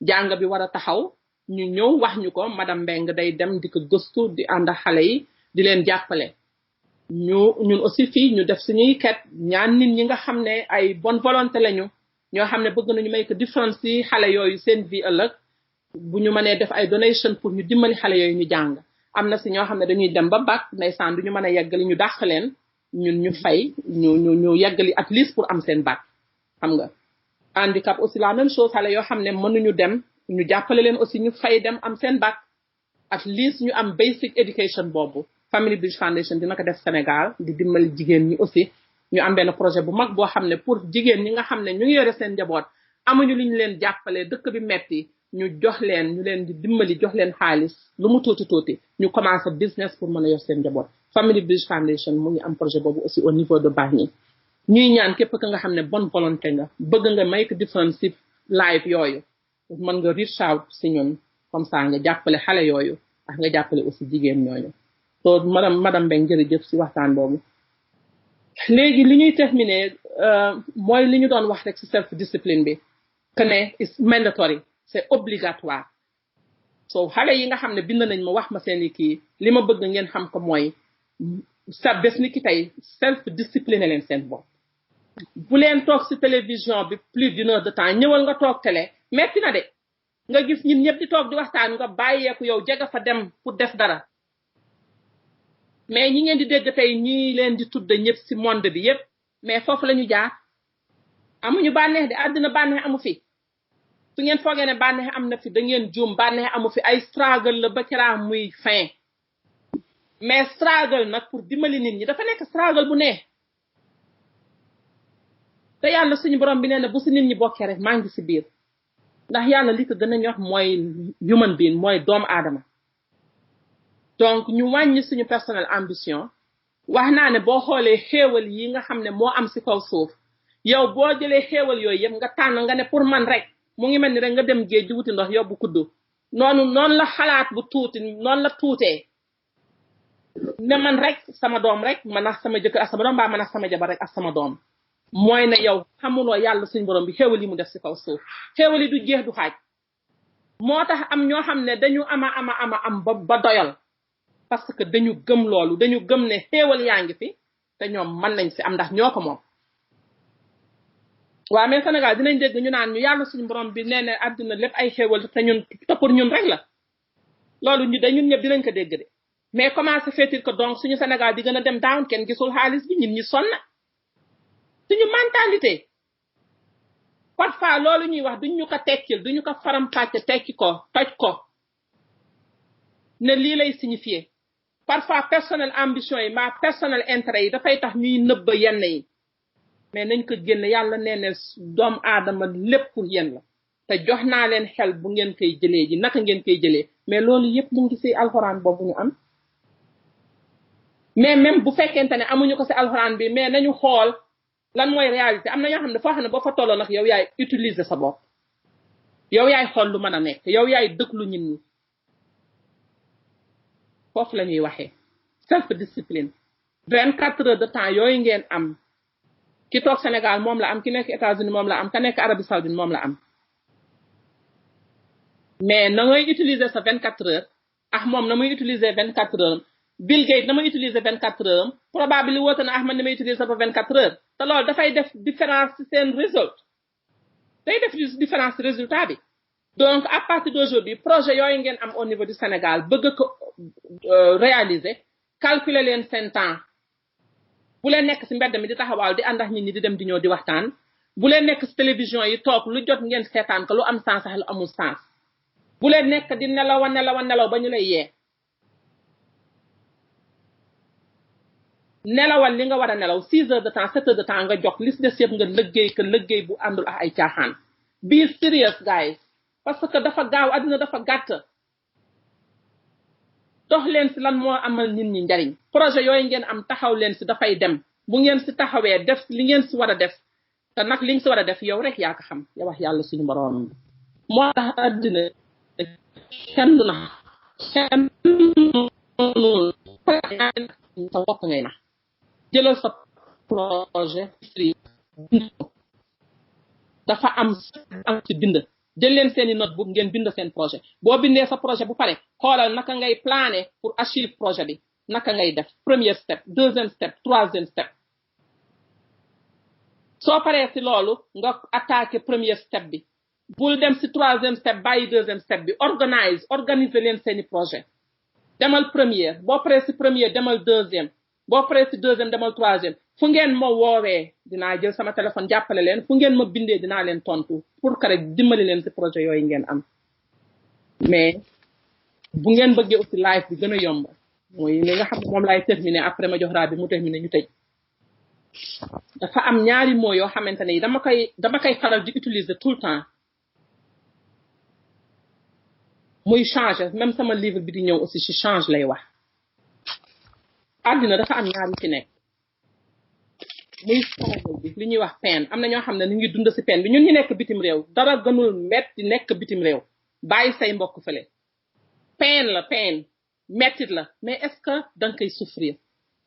jàng bi war a taxaw ñu ñëw wax ñu ko madame Mbeng day dem di ko gëstu di ànd ak xale yi di leen jàppale ñun aussi fii ñu def suñuy ket ñaan nit ñi nga xam ne ay bonne volonté lañu ñoo xam ne bëgg nañu may ko différence ci xale yooyu seen vie ëllëg bu ñu mënee def ay donation pour ñu dimbali xale yooyu ñu jàng am na si ñoo xam ne dañuy dem ba bac ndeysaan du ñu mën a yeggali ñu dàq leen ñun ñu fay ñu yeggali at least pour am seen bac xam nga handicap aussi la même chose xale yoo xam ne mënuñu dem ñu jàppale leen aussi ñu fay dem am seen bac at least ñu am basic education boobu Family Bridge Foundation dina ko def Sénégal di dimbali jigéen ñi aussi ñu am benn projet bu mag boo xam ne pour jigéen ñi nga xam ne ñu ngi yore seen njaboot amuñu lu ñu leen jàppale dëkk bi metti ñu jox leen ñu leen di dimbali jox leen xaalis lu mu tuuti ñu commencé business pour mën a yor seen njaboot Family Bridge Foundation mu ngi am projet boobu aussi au niveau de Bargny ñuy ñaan képp ka nga xam ne bonne volonté nga bëgg nga make difference ci live yooyu mën nga reach out si ñun comme ça nga jàppale xale yooyu ak nga jàppale aussi jigéen ñooñu so madame Mbeng jërëjëf si waxtaan boobu léegi li ñuy terminer mooy li ñu doon wax rek si self discipline bi que ne is mandatory c'est obligatoire so xale yi nga xam ne bind nañ ma wax ma seeni kii li ma bëgg ngeen xam ko mooy sa bés ni ki tey self discipline leen seen bopp bu leen toog si télévision bi plus d'1 heure de temps ñëwal nga toog télé metti na de nga gis ñun ñëpp di toog di waxtaan nga bàyyeeku yow jega fa dem pour def dara mais ñi ngeen di dégg tey ñi leen di tudde ñëpp si monde bi yëpp mais foofu la ñu jaar amuñu bànneex de àddina bànneex amu fi su ngeen foogee ne bànneex am na fi da ngeen juum bànneex amu fi ay struggle la ba keraa muy fin mais struggle nag pour dimbali nit ñi dafa nekk struggle bu neex te yàlla suñu borom bi nee na bu si nit ñi bokkee rek maa ngi si biir ndax yàlla li ko gën a ñor mooy human being mooy doomu aadama donc ñu wàññi suñu personnel ambition wax naa ne boo xoolee xéewal yi nga xam ne moo am si kaw suuf yow boo jëlee xéewal yooyu yëpp nga tànn nga ne pour man rek mu ngi mel ni rek nga dem géej di wuti ndox yóbbu kuddu noonu la xalaat bu tuuti noonu la tuutee ne man rek sama doom rek man ak sama jëkkër ak sama doom baa man ak sama jabar rek ak sama doom mooy ne yow xamuloo yàlla suñu borom bi xéewal yi mu def si kaw suuf xéewal yi du jeex du xaaj moo tax am ñoo xam ne dañu am ba doyal parce que dañu gëm loolu dañu gëm ne xéewal yaa ngi fi te ñoom mën nañ si am ndax ñoo ko moom waaw mais Sénégal dinañ dégg ñu naan ñu yàlla suñu borom bi nee na àdduna lépp ay xéewal te ñun te pour ñun rek la loolu ñun ñëpp dinañ ko dégg de mais comment se fait-il que donc suñu Sénégal di gën a dem down kenn gisul xaalis bi ñun ñi sonn suñu mentalité parfois loolu ñuy wax duñu ko tekkil duñu ko faram-fàcce tekki ko toj ko ne lii lay signifier parfois personnel ambition yi ma personnel intérêt yi dafay tax ñuy nëbba yenn yi mais nañ ko génne yàlla nee ne doomu aadama lépp pour yéen la te jox naa leen xel bu ngeen koy jëlee ji naka ngeen koy jëlee mais loolu yëpp mu ngi ci alxuraan boobu ñu am mais même bu fekkente ne amuñu ko ci alxuraan bi mais nañu xool lan mooy réalité am na ñoo xam ne foo xam ne boo fa tolloo nag yow yaay utiliser sa bopp yow yaay xool lu mën a nekk yow yaay dëkklu nit ñi foofu la ñuy waxee self discipline 24 heures de temps yooyu ngeen am ki toog Sénégal moom la am ki nekk États-Unis moom la am ka nekk Arabie Saoudite moom la am mais na ngay utiliser sa 24 heures ak moom na muy utiliser 24 heures Bill Gates na muy utiliser 24 heures probablement woote na Ahmad na muy utiliser ba 24 heures te loolu dafay def différence ci seen result day def différence ci résultat bi donc à partir d'aujourd'hui projet yooyu ngeen am au niveau du Sénégal bëgg ko réaliser calculer leen seen temps bu leen nekk ci mbedd mi di taxawal di ànd ak nit ñi di dem di ñëw di waxtaan bu leen nekk ci télévision yi toog lu jot ngeen seetaan ko lu am sens ak lu amul sens bu leen nekk di nelaw ba ñu lay yee nelawal li nga war a nelaw 6 heures de temps 7 heures de temps nga jox li ci des yëpp nga liggéey bu àndul ak ay caaxaan be serious guys parce que dafa gaaw àddina dafa gàtt dox leen ci lan moo amal nit ñi njariñ projet yooyu ngeen am taxaw leen ci dafay dem bu ngeen ci taxawee def li ngeen ci war a def te nag li nga ci war a def yow rek yaa ko xam yow wax yàlla suñu borom moo tax àddina kenn du na kenn sa bopp ngay na jëlal sa projet dafa am ci bind jël leen seeni notebook ngeen bind seen projet boo bindee sa projet bu pare xoolal naka ngay planer pour achieve projet bi naka ngay def premier step deuxième step troisième step soo paree ci loolu nga attaquer premier step bi bul dem ci troisième step bàyyi deuxième step bi organiser leen seeni projet demal première boo paree ci première demal deuxième boo paree ci deuxième demal troisième fu ngeen ma woowee dinaa jël sama téléphone jàppale leen fu ngeen ma bindee dinaa leen tontu pour que rek dimbali leen ci projet yooyu ngeen am mais bu ngeen bëggee aussi live bi gën a yomb mooy li nga xam ne moom laay terminer après ma jox raa bi mu terminer ñu tëj dafa am ñaari mots yoo xamante ne dama koy faral di utiliser tout le temps muy changer même sama livre bi di ñëw aussi ci change lay wax àddina dafa am ñaari ci nekk muy struggle bi li ñuy wax peine am na ñoo xam ne ñu ngi dund ci peine bi ñun ñu nekk bitim réew dara gënul metti nekk bitim réew bàyyi say mbokk fële peine mettit la mais est-ce que da nga koy souffrir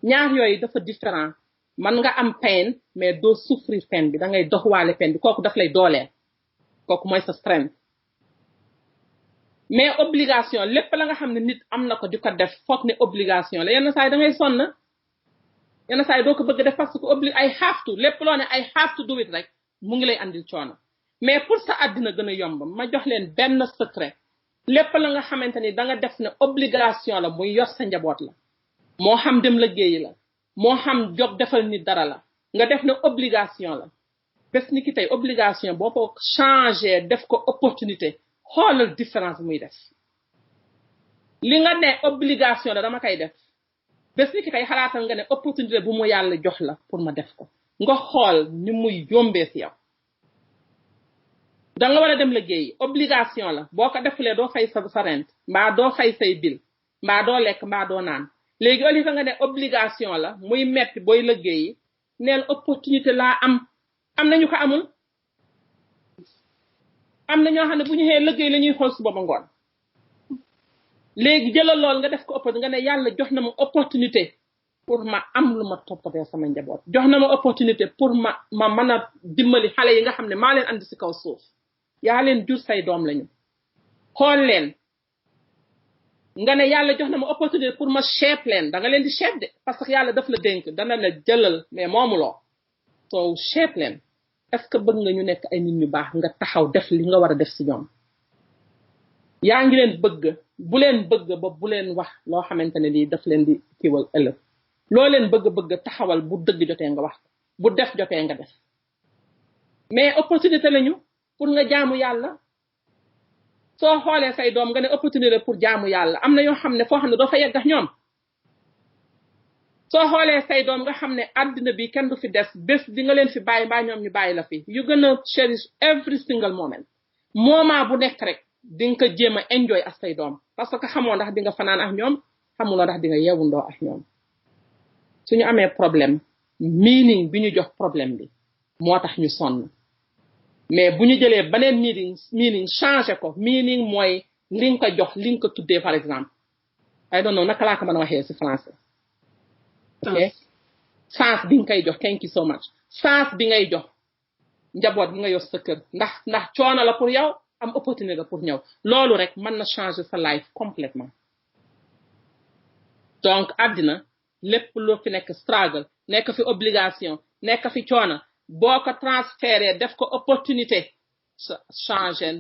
ñaar yooyu dafa différent man nga am peine mais doo souffrir peine bi da ngay doxwaale peine bi kooku daf lay dooleel kooku mooy sa strength mais obligation lépp la nga xam ne nit am na ko di ko def foog ne obligation la yenn saa yi da ngay sonn yenn saa yi doo ko bëgg def parce que I have to lépp loo ne I have to do it rek mu ngi lay andil coono mais pour sa àddina gën a yomb ma jox leen benn secret lépp la nga xamante ni da nga def ne obligation la muy yor sa njaboot la moo xam dem liggéeyi la moo xam jóg defal nit dara la nga def ne obligation la bés ni ki tey obligation boo ko changer def ko opportunité xoolal différence muy def li nga ne obligation la dama koy def bés ni ki tey xalaatal nga ne opportunité bu mu yàlla jox la pour ma def ko nga xool ni muy yombee ci yow da nga war a dem liggéeyi obligation la boo ko defulee doo fay sa rent mbaa doo fay say bil mbaa doo lekk mbaa doo naan léegi au lieu que nga ne obligation la muy metti booy liggéeyi neel opportunité laa am nañu ko amul am na ñoo xam ne bu ñu xëyee liggéey la ñuy xool suba ba ngoon léegi jëlal lool nga def ko opportunité nga ne yàlla jox na ma opportunité pour ma am lu ma toppatee sama njaboot jox na ma opportunité pour ma mën a dimbali xale yi nga xam ne maa leen andi ci kaw suuf yaa leen jur say doom lañu xool leen nga ne yàlla jox na ma opportunité pour ma chef leen da nga leen di chef de parce que yàlla daf la dénk dana la jëlal mais moomuloo soo chef leen est-ce que bëgg nga ñu nekk ay nit ñu baax nga taxaw def li nga war a def ci ñoom yaa ngi leen bëgg bu leen bëgg ba bu leen wax loo xamante ne lii daf leen di kiiwal ëllëg loo leen bëgg taxawal bu dëgg jotee nga wax bu def jotee nga def mais opportunité lañu pour nga jaamu yàlla soo xoolee say doom nga ne opportunité pour jaamu yàlla am na yoo xam ne foo xam ne doo fa yegg ak ñoom soo xoolee say doom nga xam ne àddina bi kenn du fi des bés di nga leen fi bàyyi mbaa ñoom ñu bàyyi la fi you gonna cherish every single moment bu nekk rek di nga ko jéem a enjoy ak say doom parce que xamoo ndax di nga fanaan ak ñoom xamuloo ndax di nga yeewundoo ak ñoom suñu amee problème meaning bi ñu jox problème bi moo tax ñu sonn mais bu ñu jëlee beneen meaning changé ko meaning mooy li nga ko jox li nga ko tuddee par exemple I don't know naka laa ko mën a waxee ci français ok sens bi nga koy jox thank you so much sens bi ngay jox njaboot bi nga yor sa kër ndax coono la pour yow am opportunité la pour ñëw loolu rek mën na changer sa life complètement donc àddina lépp loo fi nekk struggle nekk fi obligation nekk fi coono boo ko transféré def ko opportunité changer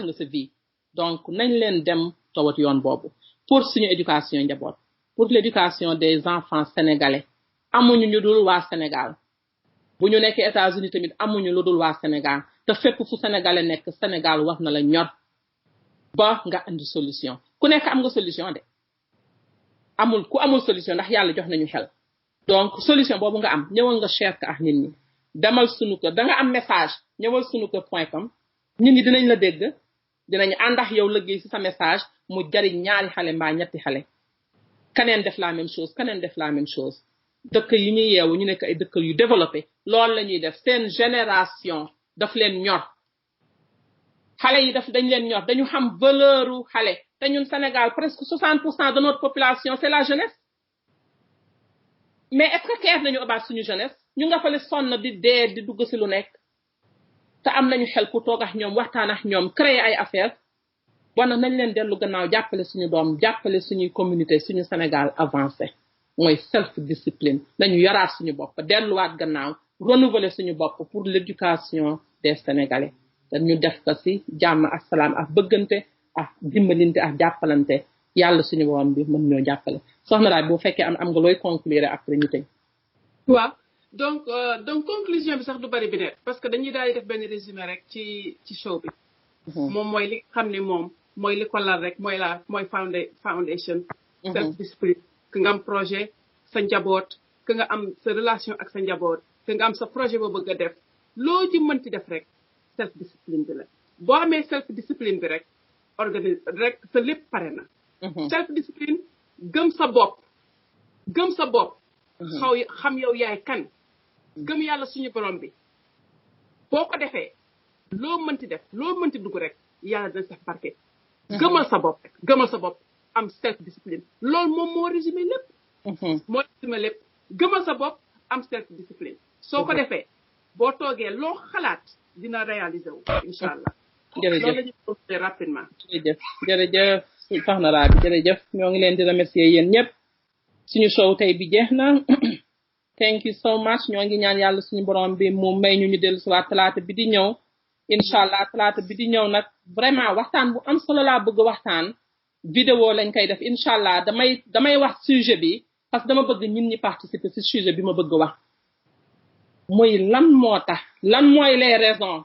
nga sa vie donc nañ leen dem tawat yoon boobu pour suñu éducation njaboot pour l'éducation des enfants sénégalais amuñu ñu dul waa Sénégal bu ñu nekkee États-Unis tamit amuñu lu dul waa Sénégal te fépp fu sénégalais nekk Sénégal war na la ñor ba nga andi solution ku nekk am nga solution de ku amul solution ndax yàlla jox nañu xel donc solution boobu nga am ñëwal nga share ko ak nit ñi demal sunu kër da nga am message ñëwal sunu kër.com nit ñi dinañ la dégg dinañ ànd ak yow liggéey ci sa message mu jariñ ñaari xale mbaa ñetti xale keneen def la même chose keneen def la même chose dëkk yi ñuy yeewu ñu nekk ay dëkk yu développé loolu la ñuy def seen génération daf leen ñor xale yi dañ leen ñor dañu xam valeuru xale te ñun Sénégal presque 60% de notre population c'est la jeunesse mais est-ce que care nañu about suñu jeunesse ñu nga fale sonn di dee di dugg ci lu nekk te am nañu xel ku toog ak ñoom waxtaan ak ñoom créer ay affaires wana nañ leen dellu gannaaw jàppale suñu doom jàppale suñuy communauté suñu Sénégal avancé mooy self discipline nañu yaraat suñu bopp delluwaat gannaaw renouveler suñu bopp pour l'éducation des Sénégalais te ñu def ko ci jàmm ak salaam ak bëggante ak dimbalante ak jàppalante yàlla suñu borom bi mën ñoo jàppale soxna Rabi bu fekkee am nga looy conclure après ñu tëj. waaw donc conclusion bi sax du bari bi ne parce que dañuy daal di def benn résumé rek ci show bi. moom mooy li xam ne moom mooy li ko lal rek mooy foundation. self discipline que nga am projet sa njaboot que nga am sa relation ak sa njaboot que nga am sa projet boo bëgg a def loo ci mënti def rek self discipline bi la boo amee self discipline bi rek rek sa lépp pare na. self discipline gëm sa bopp xam yow yaay kan gëm yàlla suñu borom bi boo ko defee loo mënti def loo mënti dugg rek yàlla dina sax barke gëmal sa bopp am self discipline loolu moom moo résumé lépp gëmal sa bopp am self discipline soo ko defee boo toogee loo xalaat dina réaliser wu incha allah jërëjëf loolu la ñuy continuer rapidement jërëjëf soxna Rabi jërëjëf ñoo ngi leen di remercier yéen ñëpp suñu show tey bi jeex na thank you so much ñoo ngi ñaan yàlla suñu borom bi mu may ñu dellu si waat talaata bi di ñëw incha allah talaata bi di ñëw nag vraiment waxtaan bu am solo laa bëgg waxtaan vidéo lañ koy def incha allah damay wax sujet bi parce que dama bëgg ñin ñi participer ci sujet bi ma bëgg wax mooy lan mooy les raisons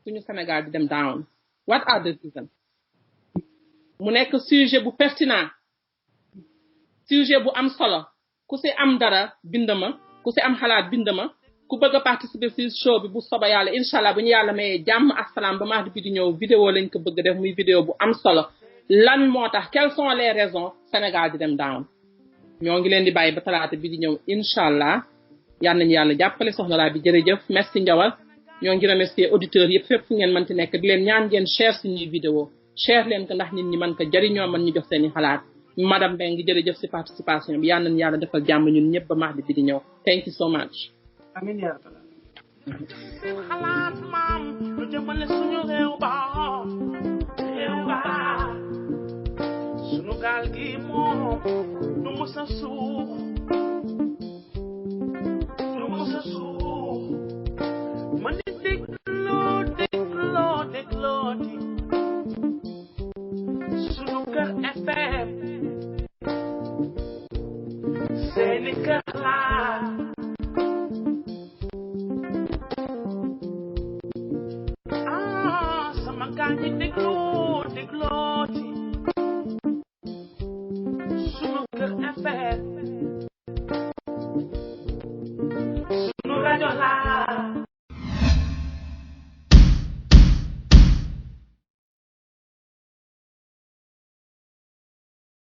suñu Sénégal di dem down what are the reasons mu nekk sujet bu pertinent sujet bu am solo ku ci am dara bind ma ku ci am xalaat bind ma ku bëgg a participer ci show bi bu soba yàlla incha allah bu ñu yàlla mayee jàmm ak salaam ba mardi bi di ñëw vidéo lañ ko bëgg def muy vidéo bu am solo lan moo tax quelles sont les raisons Sénégal di dem down ñoo ngi leen di bàyyi ba talaata bi di ñëw incha allah yal nañu yàlla jàppale soxna Rabi jërëjëf merci Njawal ñoo ngi remercier auditeurs yëpp fépp fu ngeen mënti nekk di leen ñaan ngeen share suñuy vidéo share leen ko ndax nit ñi mën ko jariñoo mën ñu jox seeni xalaat madame Mbengue jërëjëf ci participation bi yal nañu yàlla defal jàmm ñun ñëpp ba mardi bi di ñëw thank you so much. amiin yaa rabbal xalaat maam lu jëmale suñu réew ba suñu gaal gi moom du mës a suux man di dégloo di suñu kër FM seeni kër laa